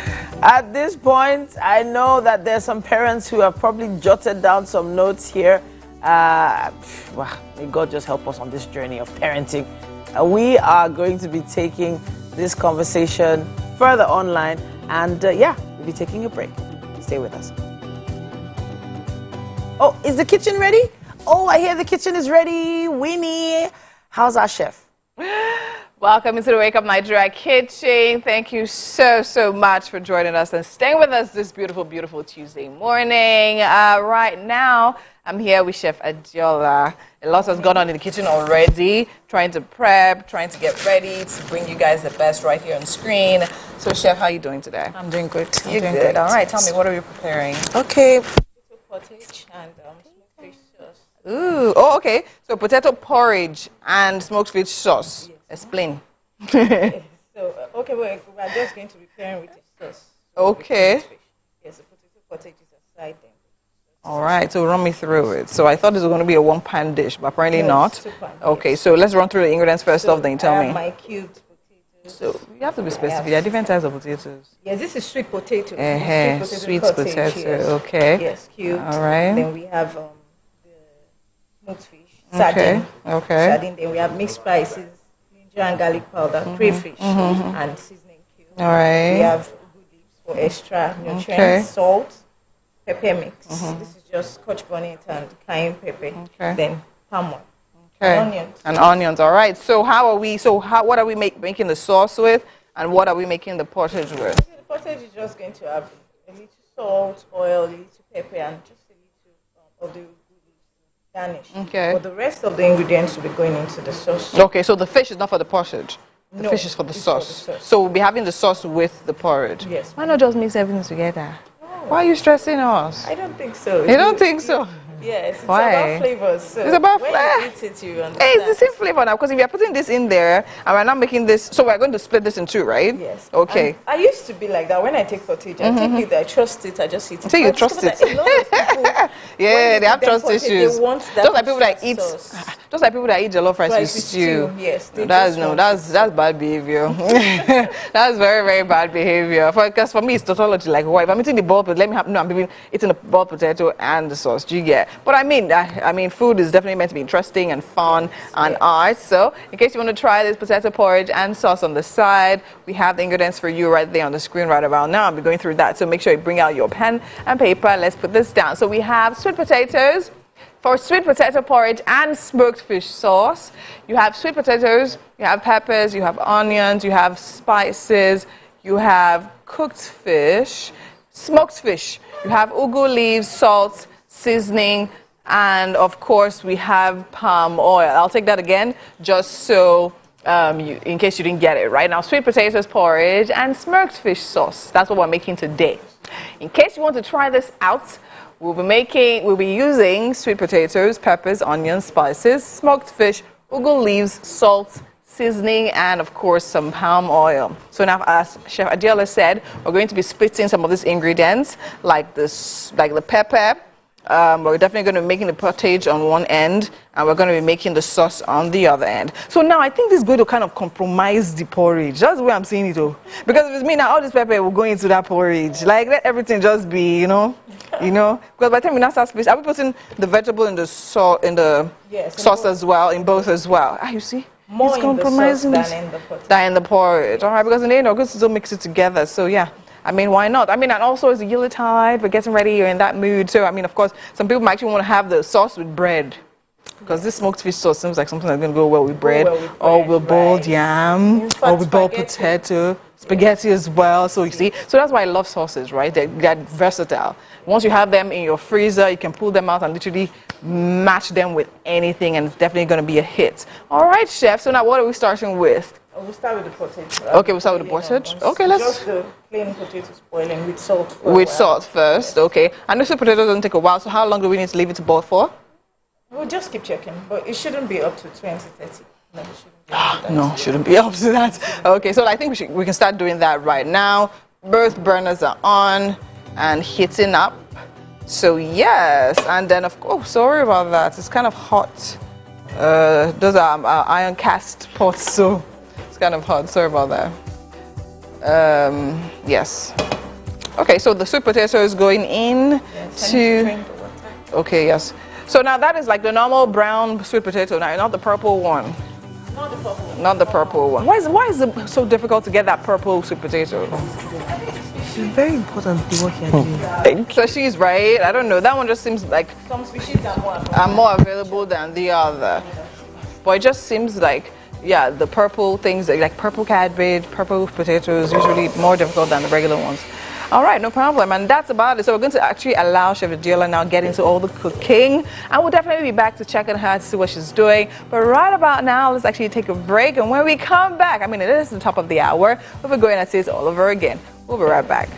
At this point, I know that there's some parents who have probably jotted down some notes here. May God just help us on this journey of parenting. We are going to be taking this conversation further online, and we'll be taking a break. Stay with us. Oh, is the kitchen ready? Oh, I hear the kitchen is ready. Winnie, how's our chef? Welcome into the Wake Up Nigeria kitchen. Thank you so much for joining us and staying with us this beautiful, beautiful Tuesday morning. Right now, I'm here with Chef Adiola. A lot has gone on in the kitchen already, trying to prep, trying to get ready to bring you guys the best right here on screen. So, Chef, how are you doing today? I'm doing good. You're doing good. All right, tell me, what are you preparing? Okay. Potato pottage and smoked fish sauce. Ooh, okay. So, potato porridge and smoked fish sauce. Yes. Explain. Okay, we're just going to be preparing with the sauce. Okay. Yes, the potato pottage is a side thing. All right, so run me through it. So I thought this was going to be a one-pan dish, but apparently not. Okay, so let's run through the ingredients first off, then you tell me. My cubed potatoes. So you have to be specific. There are different types of potatoes. Yes, this is sweet potato. Sweet potato. Yes. Okay. Yes, cubed. All right. Then we have the smoked fish, sardine. Okay. Sardine. Then we have mixed spices, ginger and garlic powder, crayfish, and seasoning cube. All right. We have ugu leaves for extra nutrients, salt, pepper mix. This is just scotch bonnet and cayenne pepper. Then palm oil. And onions. And onions. All right. So what are we making the sauce with, and what are we making the pottage with? The pottage is just going to have a little salt, oil, a little pepper, and just a little of the garnish. Okay. But the rest of the ingredients will be going into the sauce. Okay. So the fish is not for the pottage. The fish is for the sauce. For the sauce. So we'll be having the sauce with the porridge. Yes. Why not just mix everything together? Why are you stressing us? I don't think so. You don't think so? Yes, it's Why? about flavors. So it's about when flavor. you eat it, you understand. Hey, it's the same flavor now, because if you're putting this in there, and we're not making this, so we're going to split this in two, right? Yes. Okay. And I used to be like that. When I take pottage, I take it, I trust it, I just eat it. So you trust it? A lot of people, yeah, they have trust issues. They want that just like people that eat, just like people that eat jollof rice with stew. Yes. That's bad behavior. That's very, very bad behavior. Because for me, it's tautology. Like, why? If I'm eating the boiled potato, let me have I'm eating the boiled potato and the sauce. Do you get? But I mean, food is definitely meant to be interesting and fun and art. So, in case you want to try this potato porridge and sauce on the side, we have the ingredients for you right there on the screen right around now. I'll be going through that. So make sure you bring out your pen and paper. Let's put this down. So we have sweet potatoes. For sweet potato porridge and smoked fish sauce, you have sweet potatoes, you have peppers, you have onions, you have spices, you have cooked fish, smoked fish, you have ugu leaves, salt, seasoning, And of course, we have palm oil. I'll take that again, just so in case you didn't get it right now. Sweet potatoes porridge and smoked fish sauce. That's what we're making today. In case you want to try this out, we'll be using sweet potatoes, peppers, onions, spices, smoked fish, ugu leaves, salt, seasoning, and of course some palm oil. So now, as Chef Adiola said, we're going to be splitting some of these ingredients, like the pepper. We're definitely going to be making the pottage on one end, and we're going to be making the sauce on the other end. So now I think this is going to kind of compromise the porridge. That's the way I'm seeing it, though. Because if it's me now, all this pepper will go into that porridge. Like, let everything just be, you know. Because by the time we now start splitting, are we putting the vegetable in the sauce as well, in both as well? You see? More it's compromising in the sauce than in the porridge. Than in the porridge. All right, because in the end, we're going to still mix it together. So yeah. I mean, why not? I mean, and also it's a Yuletide, we're getting ready, you're in that mood. So, I mean, of course, some people might actually want to have the sauce with bread. Because this smoked fish sauce seems like something that's going to go well with bread. Or with boiled yam, or with boiled potato, spaghetti as well. So, you see, so that's why I love sauces, right? They're versatile. Once you have them in your freezer, you can pull them out and literally match them with anything, and it's definitely going to be a hit. All right, chef. So now what are we starting with? We'll start with the potatoes. Okay, we'll start with the potatoes. Okay, let's. Just the plain potatoes boiling with salt. With salt first, okay. And this potato doesn't take a while, so how long do we need to leave it to boil for? We'll just keep checking, but it shouldn't be up to 20, 30. No, it shouldn't be up to that. No, shouldn't be up to that. Okay, so I think we can start doing that right now. Both burners are on and heating up. So yes, and then of course, sorry about that. It's kind of hot. Those are iron cast pots, so it's kind of hot. Sorry about that. Yes. Okay, so the sweet potato is going in to. Okay, yes. So now that is like the normal brown sweet potato now, not the purple one. Not the purple one. Not the purple one. Why is it so difficult to get that purple sweet potato? It's very important to work here. So she's right. I don't know. That one just seems like some species are more available than the other. But it just seems like, yeah, the purple things, like purple cabbage, purple potatoes, usually more difficult than the regular ones. All right, no problem. And that's about it. So we're going to actually allow Chef Adiola now get into all the cooking. And we'll definitely be back to check on her to see what she's doing. But right about now, let's actually take a break. And when we come back, I mean, it is the top of the hour, but we're going to see it all over again. We'll be right back.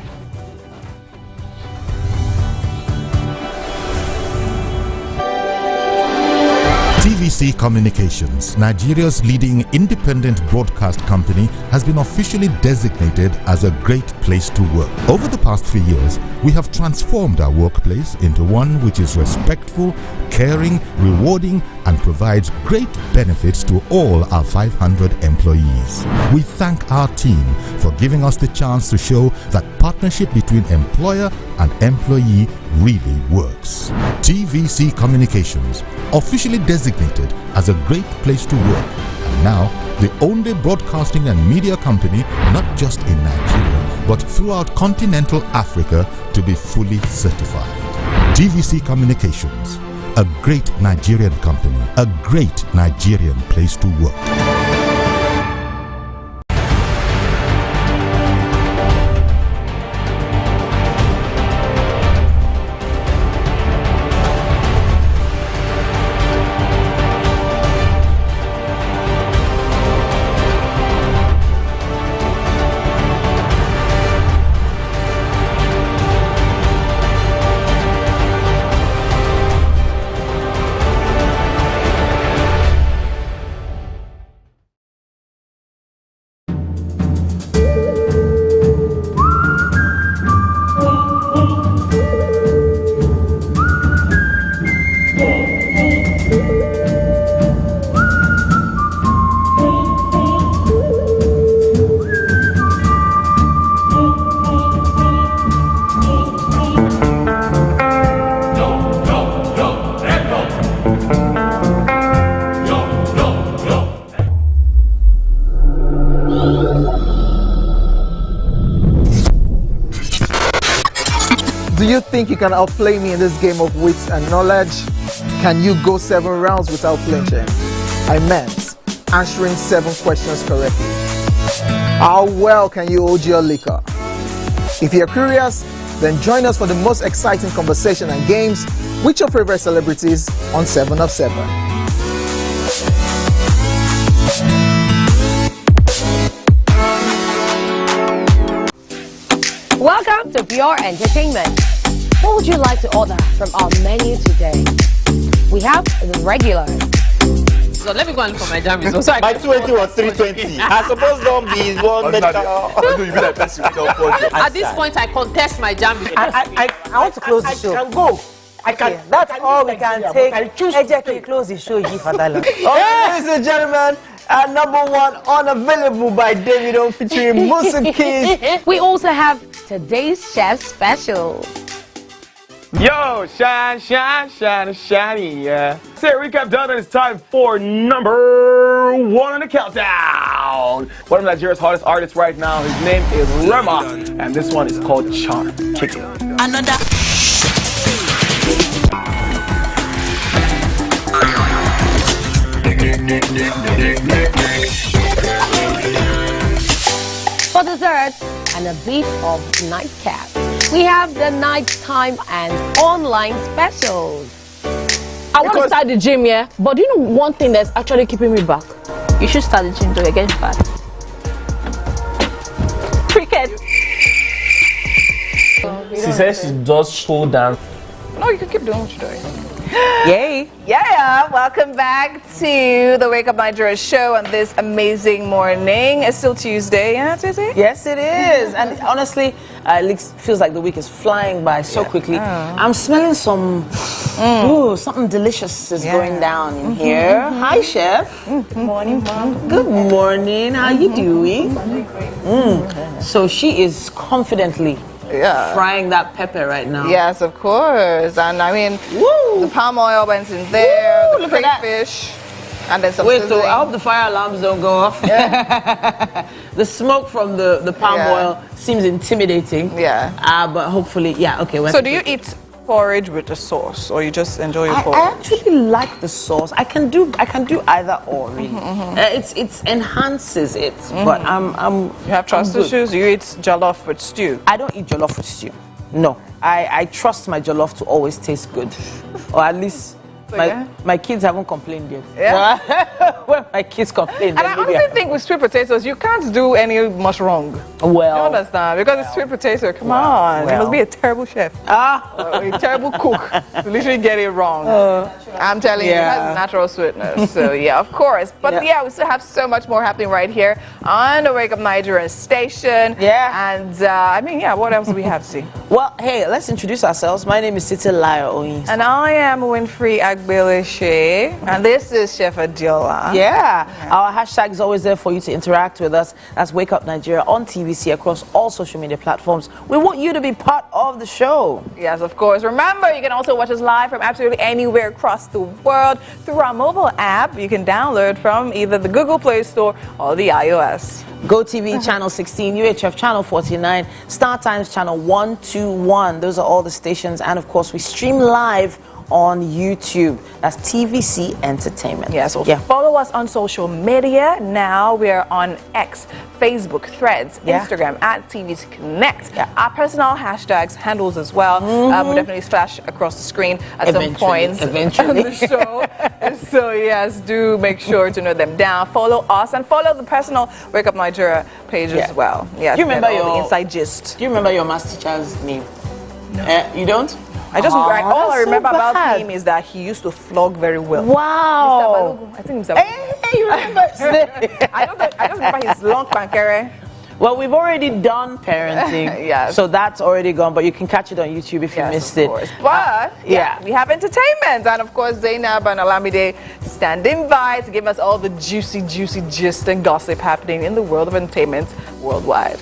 TVC Communications, Nigeria's leading independent broadcast company, has been officially designated as a great place to work. Over the past 3 years, we have transformed our workplace into one which is respectful, caring, rewarding, and provides great benefits to all our 500 employees. We thank our team for giving us the chance to show that partnership between employer and employee really works. TVC Communications, officially designated as a great place to work, and now the only broadcasting and media company not just in Nigeria but throughout continental Africa to be fully certified. TVC Communications, a great Nigerian company, a great Nigerian place to work. Do you think you can outplay me in this game of wits and knowledge? Can you go 7 rounds without flinching? I meant answering 7 questions correctly. How well can you hold your liquor? If you're curious, Then join us for the most exciting conversation and games with your favorite celebrities on 7 of 7. Welcome to Pure Entertainment. What would you like to order from our menu today? We have the regulars. So let me go and look for my jam results. My 20 was 320. I suppose don't be one medical. At this point, I contest my jam results. I want to close the show. I can go. I can. That's all we can take. Eje, can you close the show, Father? Ladies and gentlemen, number 1 unavailable by Davido featuring Musa Keys. We also have today's chef special. Yo, shine, shine, shine, shiny, yeah. Say recap done, and it's time for number 1 on the countdown. One of Nigeria's hottest artists right now, his name is Rema, and this one is called Charm. Kick it. Another. For dessert and a bit of nightcap, we have the nighttime and online specials. I want to start the gym, yeah, but do you know one thing that's actually keeping me back? You should start the gym, though. You're getting fat. Cricket. She says she does slow down. No, you can keep doing what you're doing. Yay. Yeah, welcome back to the Wake Up Nigeria show on this amazing morning. It's still Tuesday, yeah, Tizzy? Yes, it is. And honestly, it feels like the week is flying by so quickly. I'm smelling some, something delicious is going down in here. Hi, Chef. Good morning, Mom. Good morning. How you doing? So she is confidently frying that pepper right now. Yes, of course. And I mean, the palm oil went in there, the crayfish, and then some sizzling. I hope the fire alarms don't go off. The smoke from the palm oil seems intimidating. Yeah. But hopefully, okay. So do you eat porridge with the sauce, or you just enjoy your porridge? I actually like the sauce. I can do either or really. It enhances it, but you have trust issues. You eat jollof with stew. I don't eat jollof with stew. No, I trust my jollof to always taste good, or at least my kids haven't complained yet. Yeah. When my kids complain, and I honestly think with sweet potatoes, you can't do any much wrong. Well, you understand? Because it's sweet potato. Come on, you must be a terrible chef. A terrible cook to literally get it wrong. I'm telling you, it has natural sweetness. So yeah, of course. But we still have so much more happening right here on the Wake Up Nigeria station. Yeah. And I mean, what else do we have to see? Well, hey, let's introduce ourselves. My name is Titi Layo Oyin. And I am Winfrey Agbelishe. And this is Chef Adiola. Our hashtag is always there for you to interact with us. That's Wake Up Nigeria on TVC across all social media platforms. We want you to be part of the show. Yes, of course. Remember, you can also watch us live from absolutely anywhere across the world through our mobile app. You can download from either the Google Play Store or the iOS. GOTV channel 16, UHF channel 49, StarTimes channel 121. Those are all the stations. And of course, we stream live on YouTube. That's TVC Entertainment. Yes, follow us on social media. Now we're on X, Facebook, Threads, Instagram, at TVC Connect. Our personal hashtags, handles as well. We'll definitely flash across the screen at some points on the show. So yes, do make sure to note them down. Follow us and follow the personal Wake Up Nigeria page as well. Yes, do you remember the inside gist? Do you remember your maths teacher's name? No. You don't? All I remember about him is that he used to flog very well. Wow. Mr. Balogun. I think Mr. Balogun. Hey, you remember his name? I just remember his long pankere. Well, we've already done parenting, so that's already gone, but you can catch it on YouTube if you missed it. But, we have entertainment, and of course, Zainab and Olamide standing by to give us all the juicy gist and gossip happening in the world of entertainment worldwide.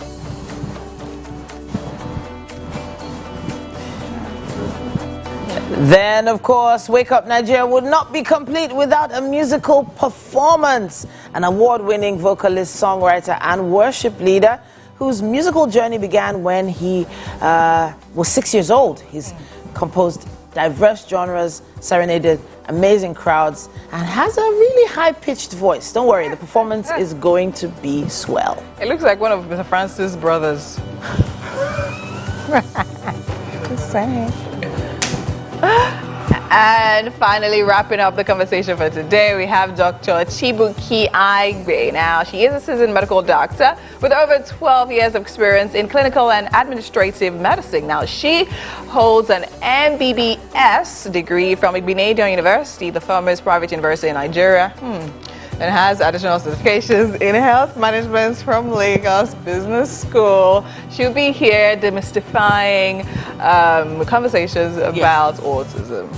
Then, of course, Wake Up Nigeria would not be complete without a musical performance. An award-winning vocalist, songwriter, and worship leader whose musical journey began when he was 6 years old. He's composed diverse genres, serenaded amazing crowds, and has a really high-pitched voice. Don't worry, the performance is going to be swell. It looks like one of Mr. Francis' brothers. Just saying. And finally, wrapping up the conversation for today, we have Dr. Chibuki Aigbe. Now, she is a seasoned medical doctor with over 12 years of experience in clinical and administrative medicine. Now, she holds an MBBS degree from Igbinedion University, the foremost private university in Nigeria. And has additional certifications in health management from Lagos Business School. She'll be here demystifying conversations about autism.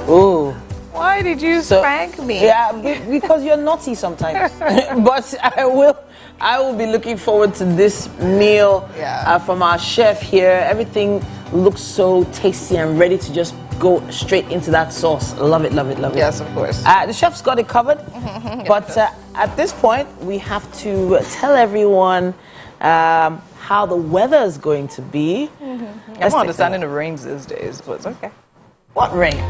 Ooh. Why did you spank me? Yeah, because you're naughty sometimes. But I will be looking forward to this meal from our chef here. Everything looks so tasty and ready to just go straight into that sauce. Love it, love it, love it. Yes, of course. The chef's got it covered. But at this point, we have to tell everyone how the weather is going to be. I'm not understanding the rains these days, but it's okay. What rain?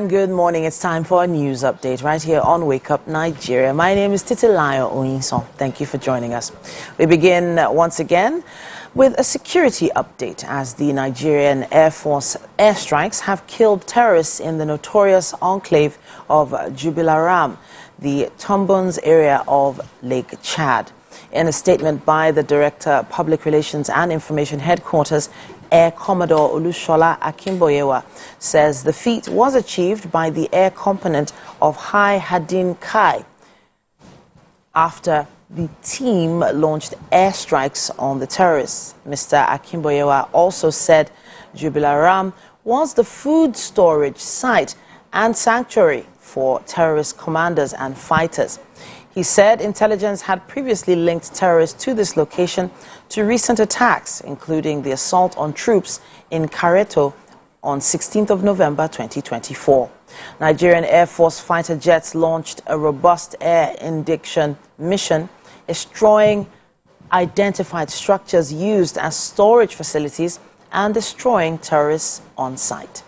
And good morning. It's time for a news update right here on Wake Up Nigeria. My name is Titilayo Oyinson. Thank you for joining us. We begin once again with a security update as the Nigerian Air Force airstrikes have killed terrorists in the notorious enclave of Jubilaram, the Tumbons area of Lake Chad. In a statement by the Director, Public Relations and Information Headquarters, Air Commodore Olushola Akimboyewa says the feat was achieved by the air component of High Hadin Kai after the team launched airstrikes on the terrorists. Mr. Akimboyewa also said Jubilaram was the food storage site and sanctuary for terrorist commanders and fighters. He said intelligence had previously linked terrorists to this location to recent attacks, including the assault on troops in Kareto on 16th of November 2024. Nigerian Air Force fighter jets launched a robust air interdiction mission, destroying identified structures used as storage facilities and destroying terrorists on site.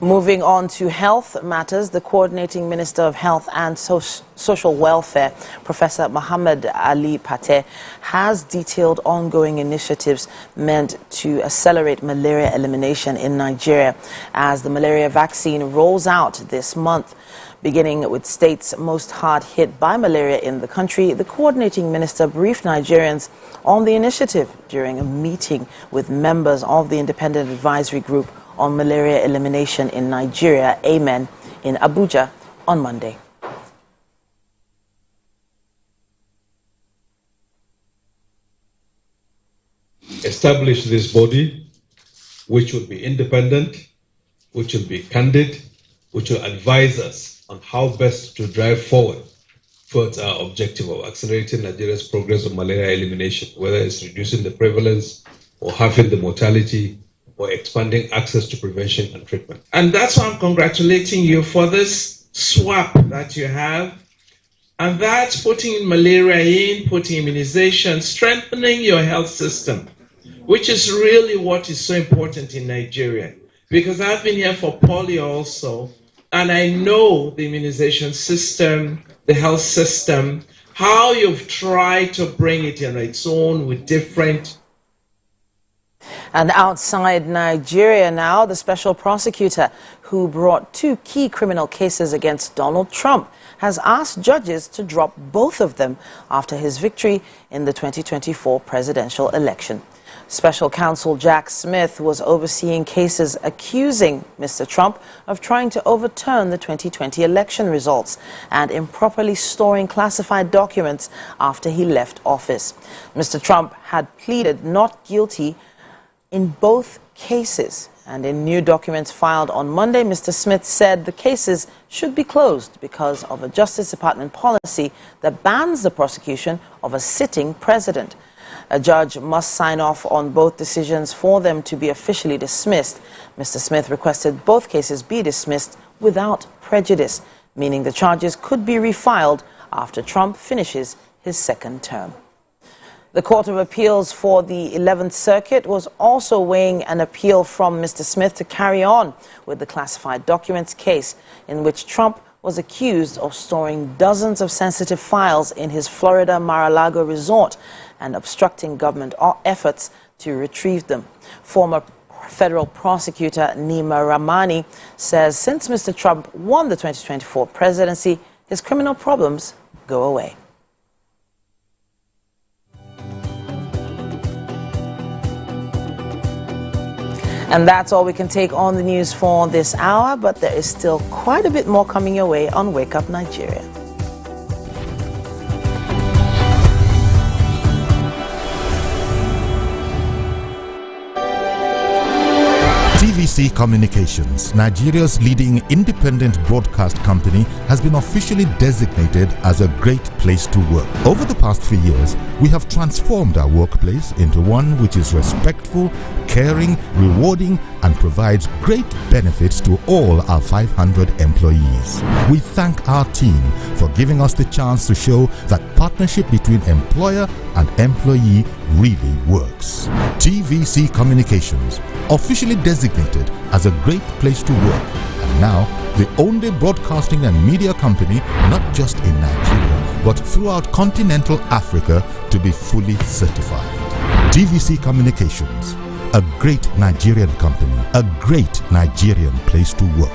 Moving on to health matters, the Coordinating Minister of Health and Social Welfare, Professor Muhammad Ali Pateh, has detailed ongoing initiatives meant to accelerate malaria elimination in Nigeria as the malaria vaccine rolls out this month. Beginning with states most hard hit by malaria in the country, the Coordinating Minister briefed Nigerians on the initiative during a meeting with members of the Independent Advisory Group on Malaria Elimination in Nigeria, AMEN, in Abuja on Monday. Establish this body, which will be independent, which will be candid, which will advise us on how best to drive forward towards our objective of accelerating Nigeria's progress on malaria elimination, whether it's reducing the prevalence or halving the mortality or expanding access to prevention and treatment. And that's why I'm congratulating you for this swap that you have. And that's putting malaria in, putting immunization, strengthening your health system, which is really what is so important in Nigeria. Because I've been here for polio also, and I know the immunization system, the health system, how you've tried to bring it in its own with different. And outside Nigeria now, the special prosecutor who brought 2 key criminal cases against Donald Trump has asked judges to drop both of them after his victory in the 2024 presidential election. Special counsel Jack Smith was overseeing cases accusing Mr. Trump of trying to overturn the 2020 election results and improperly storing classified documents after he left office. Mr. Trump had pleaded not guilty in both cases, and in new documents filed on Monday, Mr. Smith said the cases should be closed because of a Justice Department policy that bans the prosecution of a sitting president. A judge must sign off on both decisions for them to be officially dismissed. Mr. Smith requested both cases be dismissed without prejudice, meaning the charges could be refiled after Trump finishes his second term. The Court of Appeals for the 11th Circuit was also weighing an appeal from Mr. Smith to carry on with the classified documents case in which Trump was accused of storing dozens of sensitive files in his Florida Mar-a-Lago resort and obstructing government efforts to retrieve them. Former federal prosecutor Nima Ramani says since Mr. Trump won the 2024 presidency, his criminal problems go away. And that's all we can take on the news for this hour, but there is still quite a bit more coming your way on Wake Up Nigeria. TVC Communications, Nigeria's leading independent broadcast company, has been officially designated as a great place to work. Over the past few years, we have transformed our workplace into one which is respectful, caring, rewarding, and provides great benefits to all our 500 employees. We thank our team for giving us the chance to show that partnership between employer and employee really works. TVC Communications, officially designated as a great place to work, and now the only broadcasting and media company not just in Nigeria but throughout continental Africa to be fully certified. TVC Communications, a great Nigerian company, a great Nigerian place to work.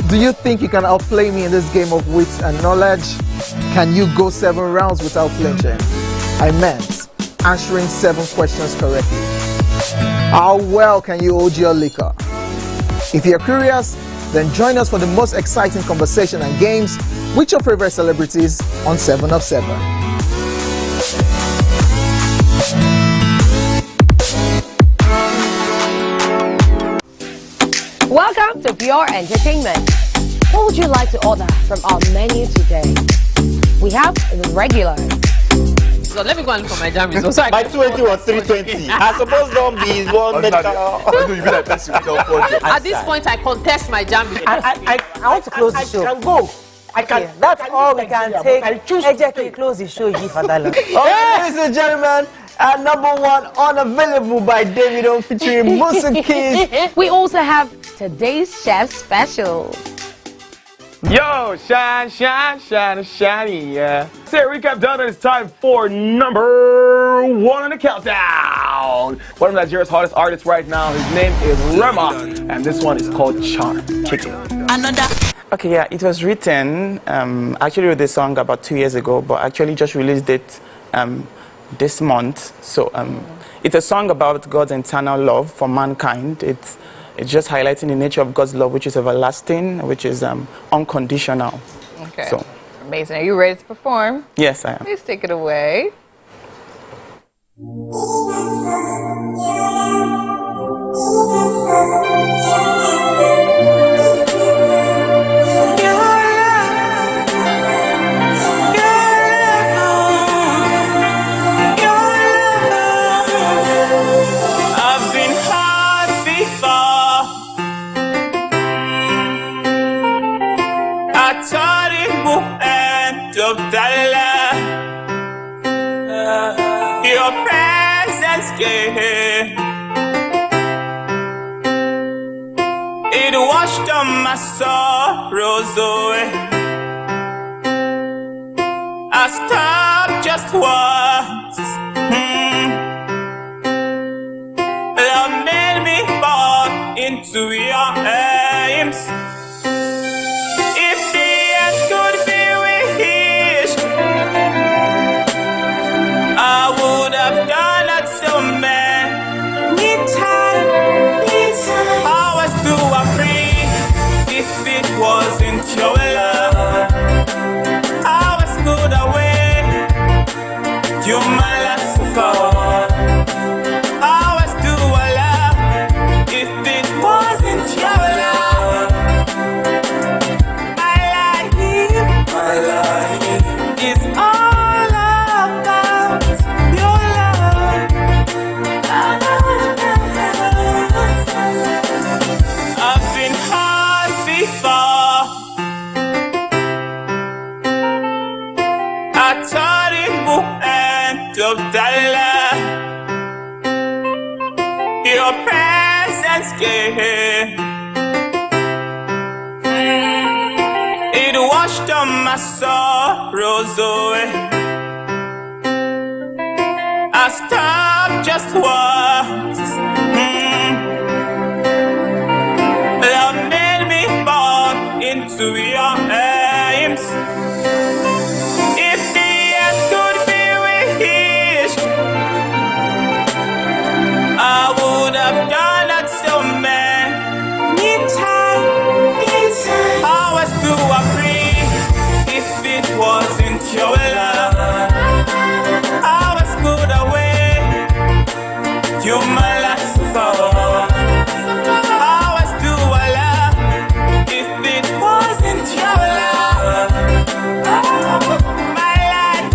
Do you think you can outplay me in this game of wits and knowledge? Can you go 7 rounds without flinching? I meant answering 7 questions correctly. How well can you hold your liquor? If you're curious, then join us for the most exciting conversation and games with your favorite celebrities on 7 of 7. Welcome to Pure Entertainment. What would you like to order from our menu today? We have the regular. So let me go and look for my jam results. By 20 or 320. I suppose don't be one medical. At this point, I contest my jam results. I want to close the show. I can go. I can. That's all we can take. I choose to close the show here for that long. Ladies and gentlemen, number 1 unavailable by Davido featuring Musa Keys. We also have today's chef special. Yo, shine, shine, shine, shiny, yeah. Say recap done, and it's time for number 1 on the countdown. One of Nigeria's hottest artists right now, his name is Rema, and this one is called Charm. Check it out. Okay, yeah, it was written, actually wrote this song about 2 years ago, but actually just released it this month. So it's a song about God's eternal love for mankind. It's just highlighting the nature of God's love, which is everlasting, which is unconditional. Okay. So, amazing. Are you ready to perform? yes, I am. Please take it away. Your presence came. It washed all my sorrows away. I stopped just once. Love made me fall into your arms. If the end could be wished, I would have done that so many times. How else do I breathe if it wasn't your love? How else could I wait? You're my last support. How else do I love if it wasn't your love? My life is all about your love. I've been hurt before. I thought it would end up that love. Your presence came. It washed put all my sorrows away. I stopped just once. Love made me fall into your arms. If the end could be wished, I would have done that so many times. How else do I breathe if it wasn't your love? How else could I wait? You're my last support. How else do I love if it wasn't your love? My life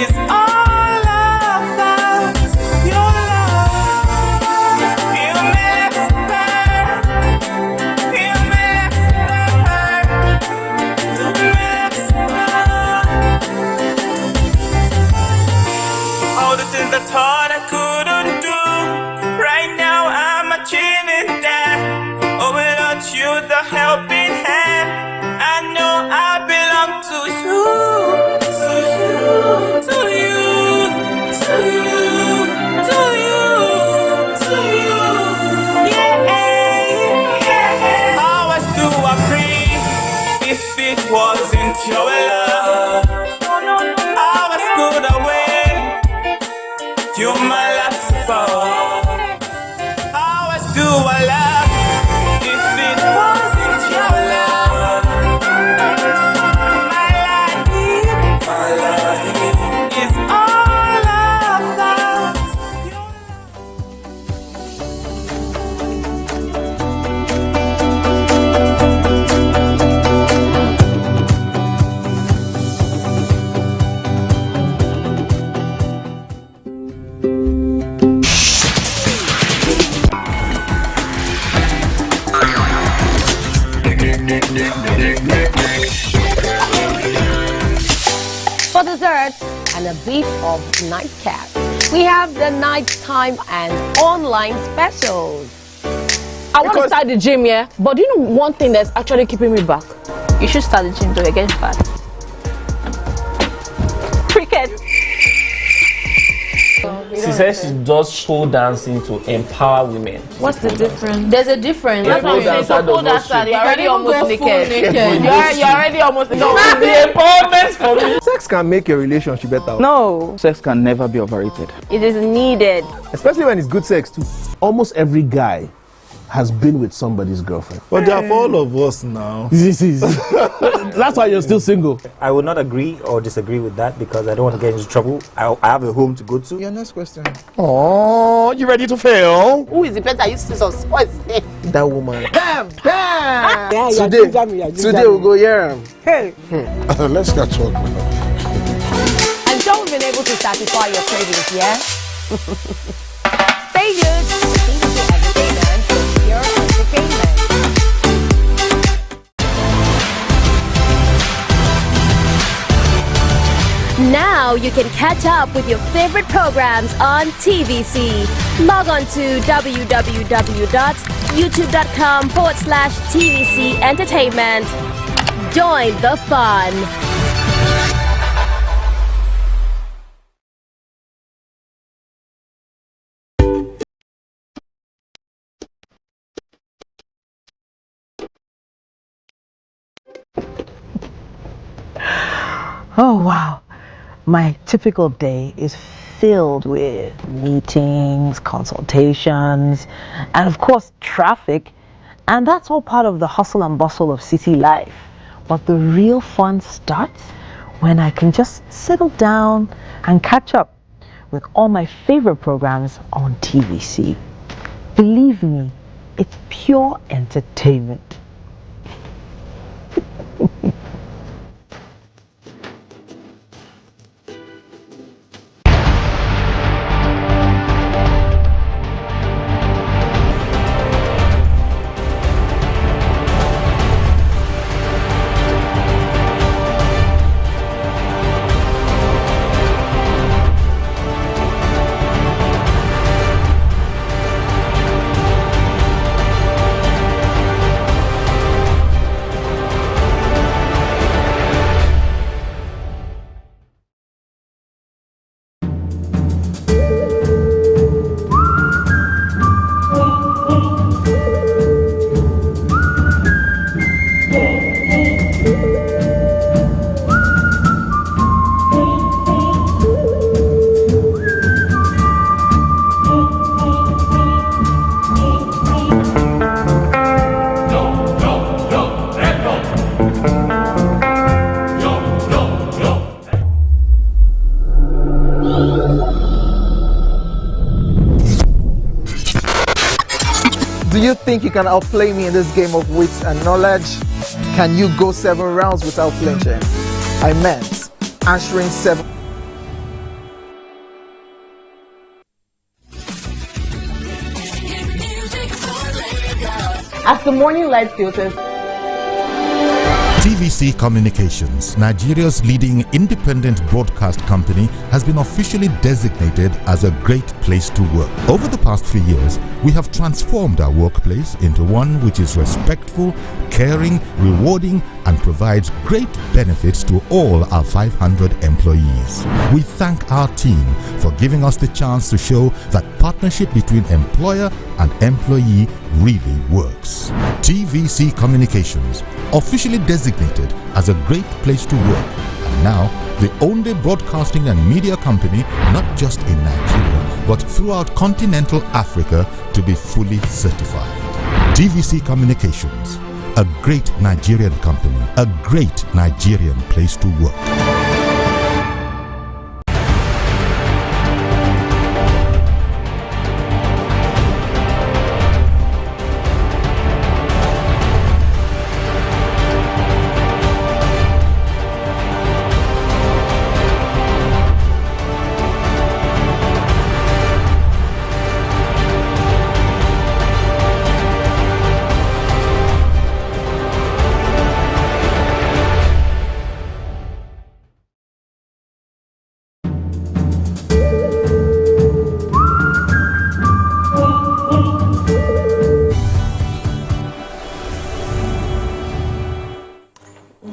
is all about your love. You make me you make all the things I thought I couldn't do. Right now I'm achieving that. Oh Lord, you the helping hand. I know I belong to you, to you, to you, to you, to you, to you. Yeah, yeah. How else do I breathe if it wasn't your love? How else could I wait? You're my last support. How else do I love if it wasn't your love? My life is all about your For dessert and a bit of nightcap, we have the nighttime and online specials. I want to start the gym, yeah, but do you know one thing that's actually keeping me back? You should start the gym to get fat. Cricket. She says she does pole dancing to empower women. What's the difference? There's a difference. Yeah, That's what I'm saying. So pole dancer, you're already almost naked. You're already almost naked. No, the empowerment for me. Sex can make your relationship better. No. Sex can never be overrated. It is needed. Especially when it's good sex too. Almost every guy has been with somebody's girlfriend. But they are for all of us now. That's why you're still single. I would not agree or disagree with that because I don't want to get into trouble. I have a home to go to. Your next question. Oh, you ready to fail? Who is the person I used to some sports? That woman. Bam! Bam! Yeah, today we'll go here. Hey. Let's catch up. I'm sure we've been able to satisfy your cravings, yeah? Stay tuned to TVC Entertainment for pure entertainment. Now you can catch up with your favorite programs on TVC. Log on to www.youtube.com/TVC Entertainment. Join the fun. Oh, wow. My typical day is filled with meetings, consultations, and of course, traffic. And that's all part of the hustle and bustle of city life. But the real fun starts when I can just settle down and catch up with all my favorite programs on TVC. Believe me, it's pure entertainment. Do you think you can outplay me in this game of wits and knowledge? Can you go 7 rounds without flinching? I meant answering 7. As the morning light filters. TVC Communications, Nigeria's leading independent broadcast company, has been officially designated as a great place to work. Over the past few years, we have transformed our workplace into one which is respectful, caring, rewarding, and provides great benefits to all our 500 employees. We thank our team for giving us the chance to show that partnership between employer and employee really works. TVC Communications, officially designated as a great place to work, and now the only broadcasting and media company not just in Nigeria but throughout continental Africa to be fully certified. TVC Communications, a great Nigerian company, a great Nigerian place to work.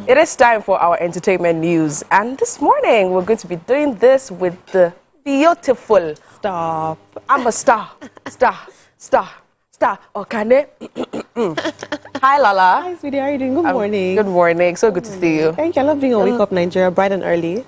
It is time for our entertainment news, and this morning we're going to be doing this with the beautiful Stop. I'm a star. Okane. Hi, Lala. Hi, sweetie. How are you doing? Good morning. Good morning. So good to see you. Thank you. I love being on Wake Up Nigeria, bright and early.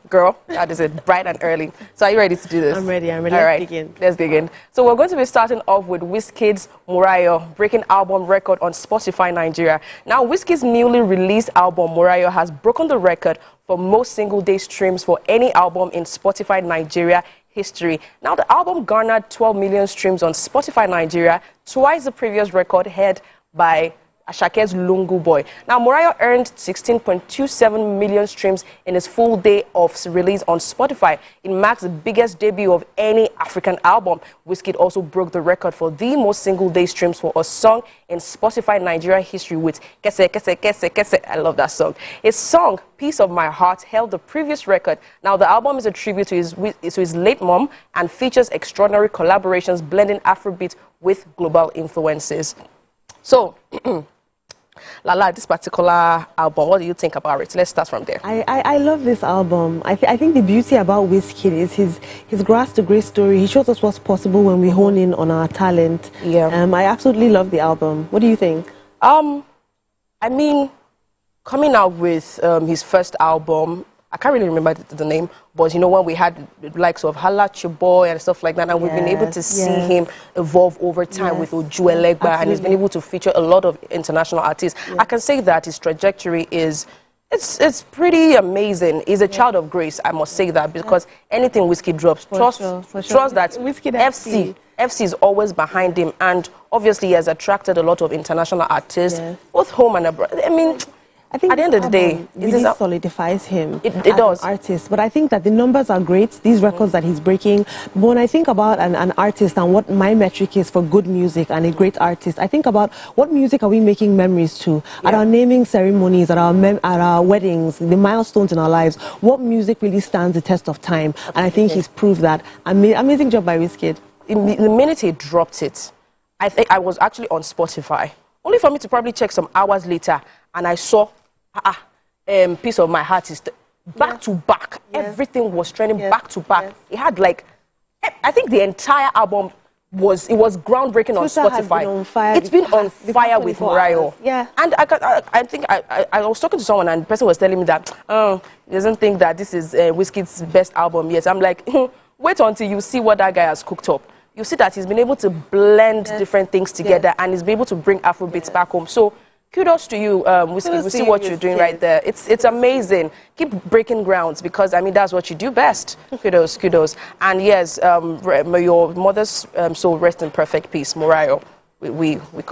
Girl, that is it, bright and early. So are you ready to do this? I'm ready. All right, let's begin. So we're going to be starting off with Wizkid's Murayo, breaking album record on Spotify Nigeria. Now, Wizkid's newly released album, Murayo, has broken the record for most single-day streams for any album in Spotify Nigeria history. Now, the album garnered 12 million streams on Spotify Nigeria, twice the previous record held by Ashake's Lungu Boy. Now, Murayo earned 16.27 million streams in his full day of release on Spotify. It marks the biggest debut of any African album. Wizkid also broke the record for the most single-day streams for a song in Spotify Nigeria history with Kese, Kese, Kese, Kese. I love that song. His song, Piece of My Heart, held the previous record. Now, the album is a tribute to his late mom and features extraordinary collaborations blending Afrobeat with global influences. So, Lala, this particular album, what do you think about it? Let's start from there. I love this album. I think the beauty about Wizkid is his grass to grace story. He shows us what's possible when we hone in on our talent. Yeah. I absolutely love the album. What do you think? I mean, coming out with his first album, I can't really remember the name, but you know, when we had the likes of Hala Chiboy and stuff like that, and we've been able to see him evolve over time with Oju Elegba, and he's been able to feature a lot of international artists. I can say that his trajectory is it's pretty amazing. He's a child of grace, I must say that, because anything Wizkid drops, trust that Wizkid FC is always behind him, and obviously he has attracted a lot of international artists, both home and abroad. I mean, I think at the end of the day, it really solidifies him as an artist. But I think that the numbers are great, these records that he's breaking. But when I think about an artist and what my metric is for good music and a great artist, I think about what music are we making memories to? At our naming ceremonies, at our weddings, the milestones in our lives, what music really stands the test of time? And I think he's proved that. Amazing job by Wizkid. The minute he dropped it, I think I was actually on Spotify, only for me to probably check some hours later, and I saw Piece of My Heart is back to back. Everything was trending back to back. It had like, I think the entire album was groundbreaking on Spotify. It's been on fire with Murayo. Yeah. And I think I was talking to someone, and the person was telling me that he doesn't think that this is Wizkid's best album yet. I'm like, wait until you see what that guy has cooked up. You see that he's been able to blend different things together, and he's been able to bring Afrobeats back home. So kudos to you, Wizkid. We see what you're doing right there. It's amazing. Keep breaking grounds, because I mean that's what you do best. Kudos. And yes, may your mother's soul rest in perfect peace, Murayo.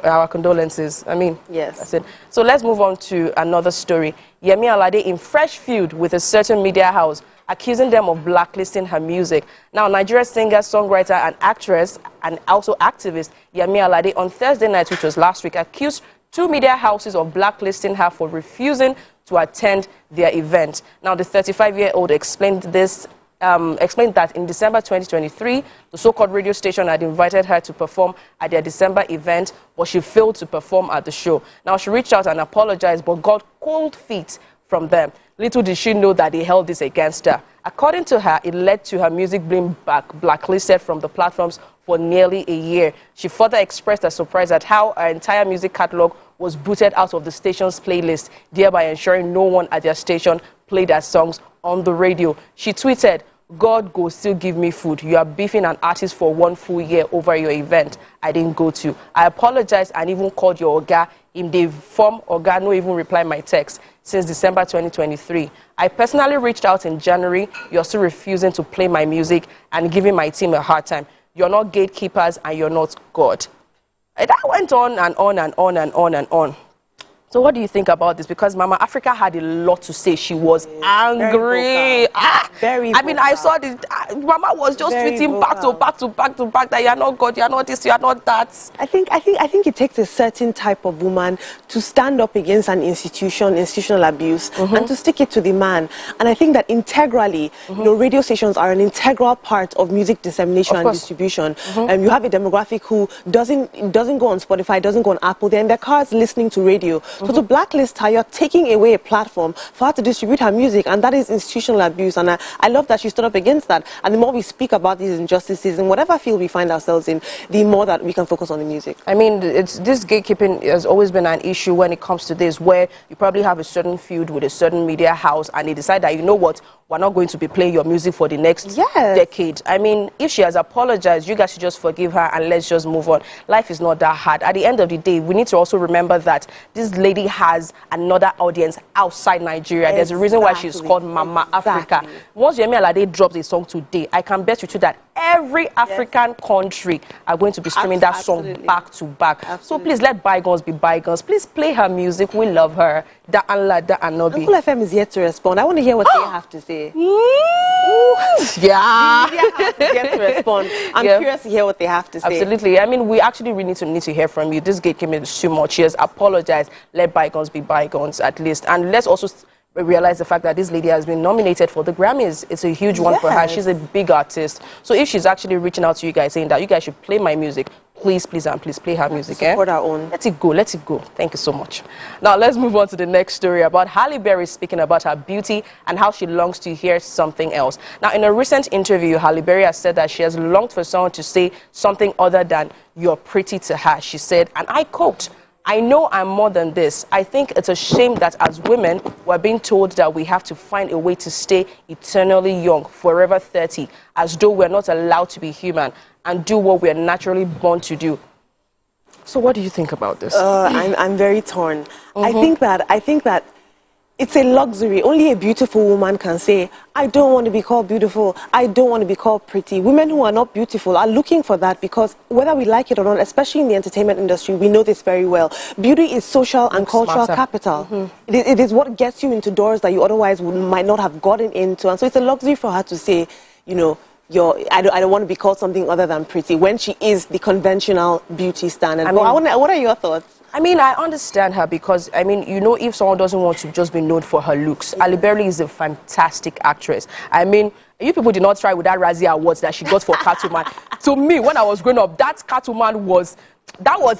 our condolences. I mean, yes, that's it. So let's move on to another story. Yemi Alade in fresh feud with a certain media house, accusing them of blacklisting her music. Now, Nigerian singer, songwriter, and actress, and also activist Yemi Alade on Thursday night, which was last week, accused 2 media houses of blacklisting her for refusing to attend their event. Now, the 35-year-old explained that in December 2023, the so-called radio station had invited her to perform at their December event, but she failed to perform at the show. Now, she reached out and apologized, but got cold feet from them. Little did she know that they held this against her. According to her, it led to her music being blacklisted from the platforms for nearly a year. She further expressed her surprise at how her entire music catalog was booted out of the station's playlist, thereby ensuring no one at their station played her songs on the radio. She tweeted, "God go still give me food. You are beefing an artist for 1 full year over your event I didn't go to. I apologize and even called your Oga. In the form, Oga no even reply my text since December 2023. I personally reached out in January. You're still refusing to play my music and giving my team a hard time. You're not gatekeepers and you're not God." And that went on and on and on and on and on. So what do you think about this? Because Mama Africa had a lot to say. She was angry. Very I mean, I saw this. Mama was just tweeting back to back that you're not God, you're not this, you're not that. I think it takes a certain type of woman to stand up against an institutional abuse, and to stick it to the man. And I think that integrally, you know, radio stations are an integral part of music dissemination and distribution. You have a demographic who doesn't go on Spotify, doesn't go on Apple. They're in their cars listening to radio. So to blacklist her, you're taking away a platform for her to distribute her music, and that is institutional abuse. And I love that she stood up against that. And the more we speak about these injustices in whatever field we find ourselves in, the more that we can focus on the music. I mean, this gatekeeping has always been an issue when it comes to this, where you probably have a certain feud with a certain media house, and they decide that, you know what, we're not going to be playing your music for the next decade. I mean, if she has apologized, you guys should just forgive her and let's just move on. Life is not that hard. At the end of the day, we need to also remember that this lady has another audience outside Nigeria. There's a reason why she's called Mama Africa. Once Yemi Alade drops a song today, I can bet you to that every African country are going to be streaming that song back to back. So please let bygones be bygones. Please play her music. We love her. Da Anla, da Anobi. Uncle FM is yet to respond. I want to hear what they have to say. Yeah. The media has yet to respond. I'm curious to hear what they have to say. Absolutely. I mean, we actually really need to hear from you. This gatekeeping is too much. She has apologized. Let bygones be bygones, at least. And let's also realize the fact that this lady has been nominated for the Grammys. It's a huge one for her. She's a big artist. So if she's actually reaching out to you guys saying that you guys should play my music, please, please, and please play her music. Support our own. Let it go. Let it go. Thank you so much. Now, let's move on to the next story about Halle Berry speaking about her beauty and how she longs to hear something else. Now, in a recent interview, Halle Berry has said that she has longed for someone to say something other than "you're pretty" to her. She said, and I quote, "I know I'm more than this. I think it's a shame that as women, we're being told that we have to find a way to stay eternally young, forever 30, as though we're not allowed to be human and do what we're naturally born to do." So what do you think about this? I'm very torn. I think that it's a luxury. Only a beautiful woman can say, "I don't want to be called beautiful. I don't want to be called pretty." Women who are not beautiful are looking for that, because whether we like it or not, especially in the entertainment industry, we know this very well. Beauty is social and cultural capital. It is what gets you into doors that you otherwise might not have gotten into. And so it's a luxury for her to say, you know, I don't want to be called something other than pretty, when she is the conventional beauty standard. I mean, what are your thoughts? I mean, I understand her, because, I mean, you know, if someone doesn't want to just be known for her looks, Halle Berry is a fantastic actress. I mean, you people did not try with that Razzie Awards that she got for Catwoman. To me, when I was growing up, that Catwoman was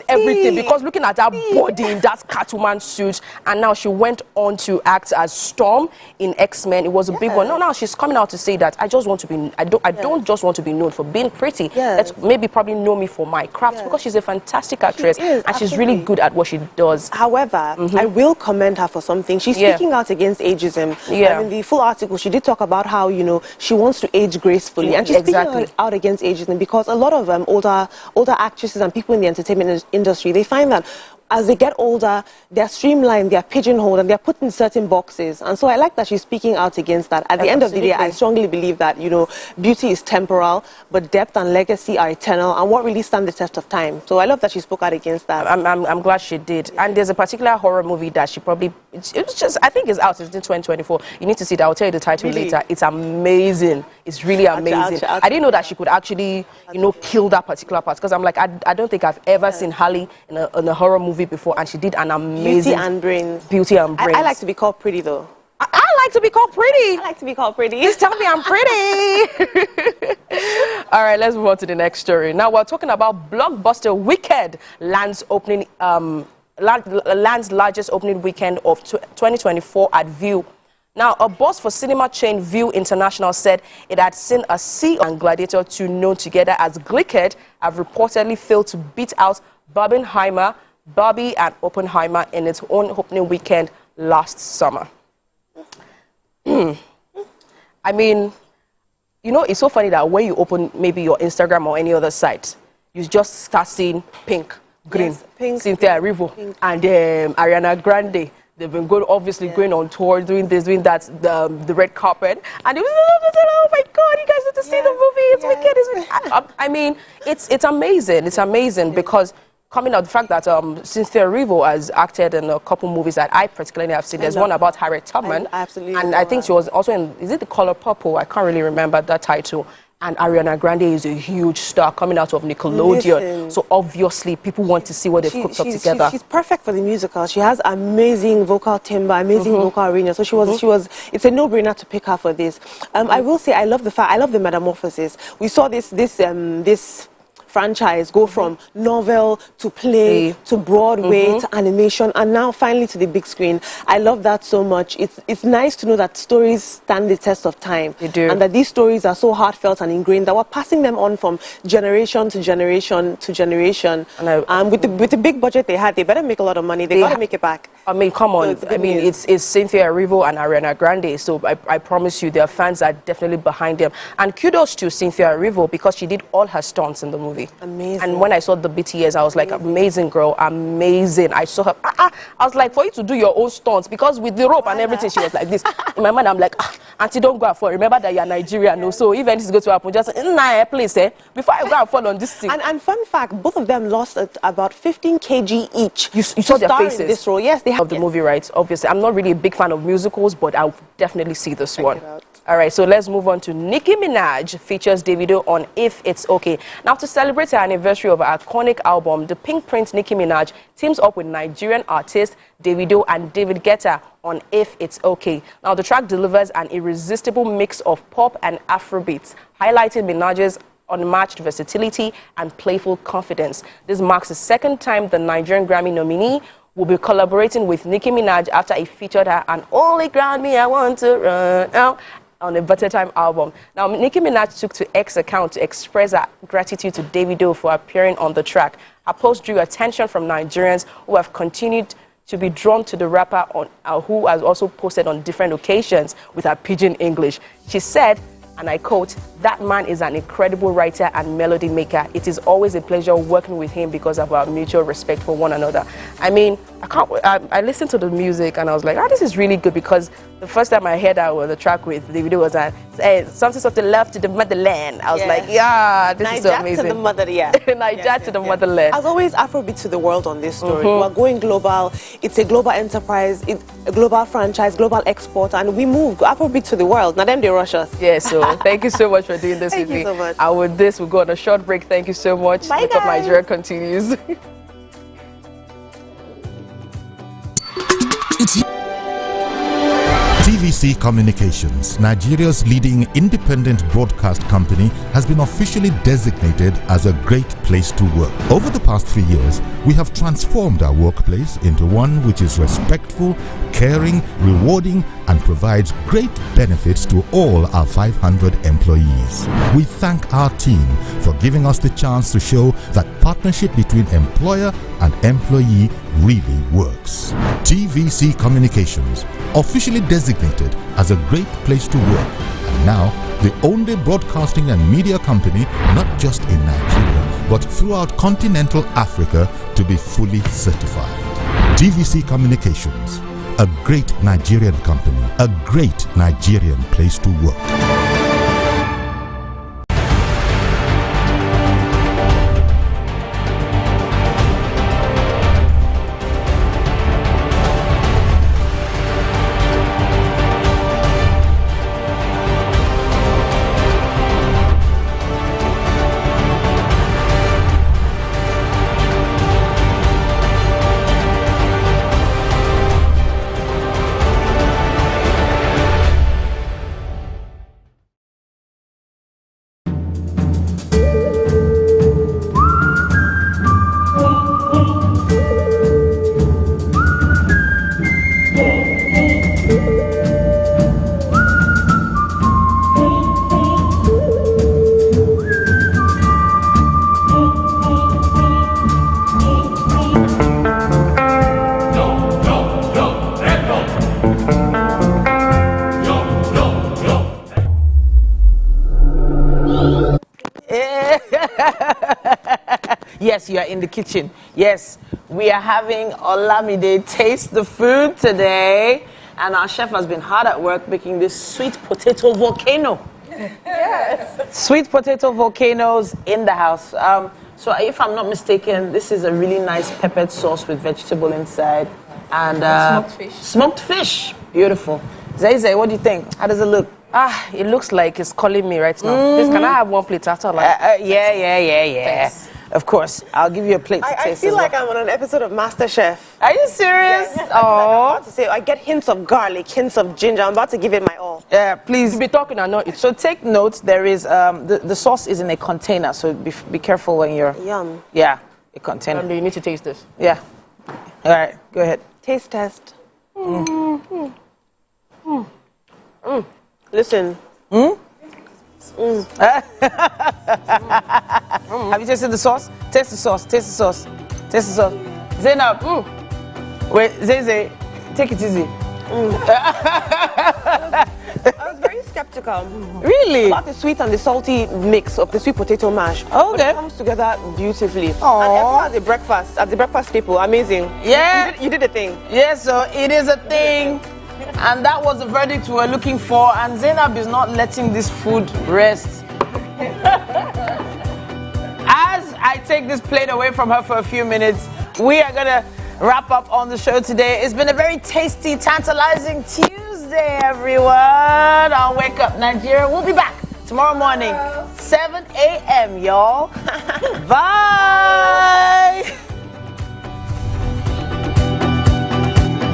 everything, because looking at her body in that Catwoman suit, and now she went on to act as Storm in X-Men. It was a big one. Now she's coming out to say that I just want to be, I don't just want to be known for being pretty. Let's maybe probably know me for my craft, because she's a fantastic actress, and she's really good at what she does. However, I will commend her for something. She's speaking out against ageism. In the full article, she did talk about how, you know, she wants to age gracefully, and she's speaking out against ageism, because a lot of older actresses and people in the entertainment industry, they find that as they get older, they're streamlined, they're pigeonholed, and they're put in certain boxes. And so I like that she's speaking out against that. At the end of the day, I strongly believe that, you know, beauty is temporal, but depth and legacy are eternal, and what really stand the test of time. So I love that she spoke out against that. I'm glad she did. And there's a particular horror movie that she probably, it's just, I think it's out, it's in 2024. You need to see that. I'll tell you the title later. It's amazing. It's really amazing. I didn't know that she could actually, you know, kill that particular part, because I'm like, I don't think I've ever seen Halle in a horror movie before, and she did an amazing Beauty and Brains. Beauty and Brains. I like to be called pretty, though. I like to be called pretty. I like to be called pretty. Just tell me I'm pretty. All right, let's move on to the next story. Now we're talking about blockbuster Wicked lands largest opening weekend of 2024 at View. Now, a boss for cinema chain View International said it had seen a sea and Gladiator 2 known together as Glicked have reportedly failed to beat out Barbie and Oppenheimer in its own opening weekend last summer. I mean, you know, it's so funny that when you open maybe your Instagram or any other site, you just start seeing pink, green, pink, Cynthia Erivo, and Ariana Grande. They've been going on tour, doing this, doing that, the red carpet. And it was, oh my God, you guys have to see the movie. It's wicked. It's, I mean, it's amazing. It's amazing because coming out the fact that Cynthia Erivo has acted in a couple movies that I particularly have seen. There's one about Harriet Tubman. And I think she was also in, is it The Color Purple? I can't really remember that title. And Ariana Grande is a huge star coming out of Nickelodeon. So obviously people want to see what they've cooked up together. She's perfect for the musical. She has amazing vocal timbre, amazing vocal arena. So it's a no-brainer to pick her for this. I will say I love the metamorphosis. We saw this franchise go from novel to play to Broadway to animation, and now finally to the big screen. I love that so much. It's nice to know that stories stand the test of time. They do. And that these stories are so heartfelt and ingrained that we're passing them on from generation to generation to generation. And with the big budget they had, they better make a lot of money. They gotta make it back. I mean, come on. So I mean, it's Cynthia Erivo and Ariana Grande. So I promise you, their fans are definitely behind them. And kudos to Cynthia Erivo because she did all her stunts in the movie. Amazing. And when I saw the BTS, I was like, amazing girl, amazing. I saw her. I was like, for you to do your own stunts, because with the rope and everything, she was like this. In my mind, I'm like, Auntie, don't go and fall. Remember that you're Nigerian, no? So if anything is going to happen, just please, before I go and fall on this thing. And fun fact, both of them lost about 15 kg each. You saw their faces in this role. Yes, they have. Of the movie, right? Obviously, I'm not really a big fan of musicals, but I'll definitely see this one. All right, so let's move on to Nicki Minaj features Davido on If It's Okay. Now, to celebrate her anniversary of her iconic album, the Pink Prince Nicki Minaj teams up with Nigerian artists Davido and David Guetta on If It's Okay. Now, the track delivers an irresistible mix of pop and Afrobeats, highlighting Minaj's unmatched versatility and playful confidence. This marks the second time the Nigerian Grammy nominee will be collaborating with Nicki Minaj after he featured her on Only Ground Me I Want to Run Out on the Better Time album. Now, Nicki Minaj took to X account to express her gratitude to Davido for appearing on the track. Her post drew attention from Nigerians who have continued to be drawn to the rapper who has also posted on different occasions with her pidgin English. She said, and I quote, "That man is an incredible writer and melody maker. It is always a pleasure working with him because of our mutual respect for one another." I mean, I listened to the music and I was like, this is really good, because the first time I heard the track with Davido was something of the love to the motherland. I was like, this is so amazing. To the mother, to the motherland. As always, Afrobeat to the world on this story. We're going global. It's a global enterprise. It's a global franchise, global export, and we move Afrobeat to the world. Now them they rush us. Yes, so thank you so much for doing this with me. Thank you so much. And with this, we'll go on a short break. Thank you so much. Bye, Wake Up Nigeria continues. TVC Communications, Nigeria's leading independent broadcast company, has been officially designated as a great place to work. Over the past 3 years, we have transformed our workplace into one which is respectful, caring, rewarding, and provides great benefits to all our 500 employees. We thank our team for giving us the chance to show that partnership between employer and employee really works. TVC Communications, officially designated as a great place to work, and now the only broadcasting and media company, not just in Nigeria, but throughout continental Africa, to be fully certified. TVC Communications, a great Nigerian company, a great Nigerian place to work. Yes, you are in the kitchen. Yes, we are having Olamide taste the food today. And our chef has been hard at work making this sweet potato volcano. Yes. Sweet potato volcanoes in the house. So if I'm not mistaken, this is a really nice peppered sauce with vegetable inside. And smoked fish. Smoked fish. Beautiful. Zay, what do you think? How does it look? It looks like it's calling me right now. Please, can I have one plate after? Yeah. Thanks. Of course, I'll give you a plate to taste. I feel like I'm on an episode of MasterChef. Are you serious? Yes. I get hints of garlic, hints of ginger. I'm about to give it my all. Yeah, please. You'll be talking and not eat. So take note. There is the sauce is in a container, so be careful when you're. Yum. Yeah, a container. And you need to taste this. Yeah. All right, go ahead. Taste test. Listen. Have you tasted the sauce? Taste the sauce. Taste the sauce. Taste the sauce. Zainab. Wait, Zay, take it easy. I was very skeptical. Really? About the sweet and the salty mix of the sweet potato mash. Okay. But it comes together beautifully. Aww. And everyone as the breakfast staple, amazing. Yeah. You did a thing. Yes, so it is a thing. And that was the verdict we were looking for. And Zainab is not letting this food rest. As I take this plate away from her for a few minutes, we are going to wrap up on the show today. It's been a very tasty, tantalizing Tuesday, everyone. On Wake Up Nigeria. We'll be back tomorrow morning, 7 a.m., y'all. Bye.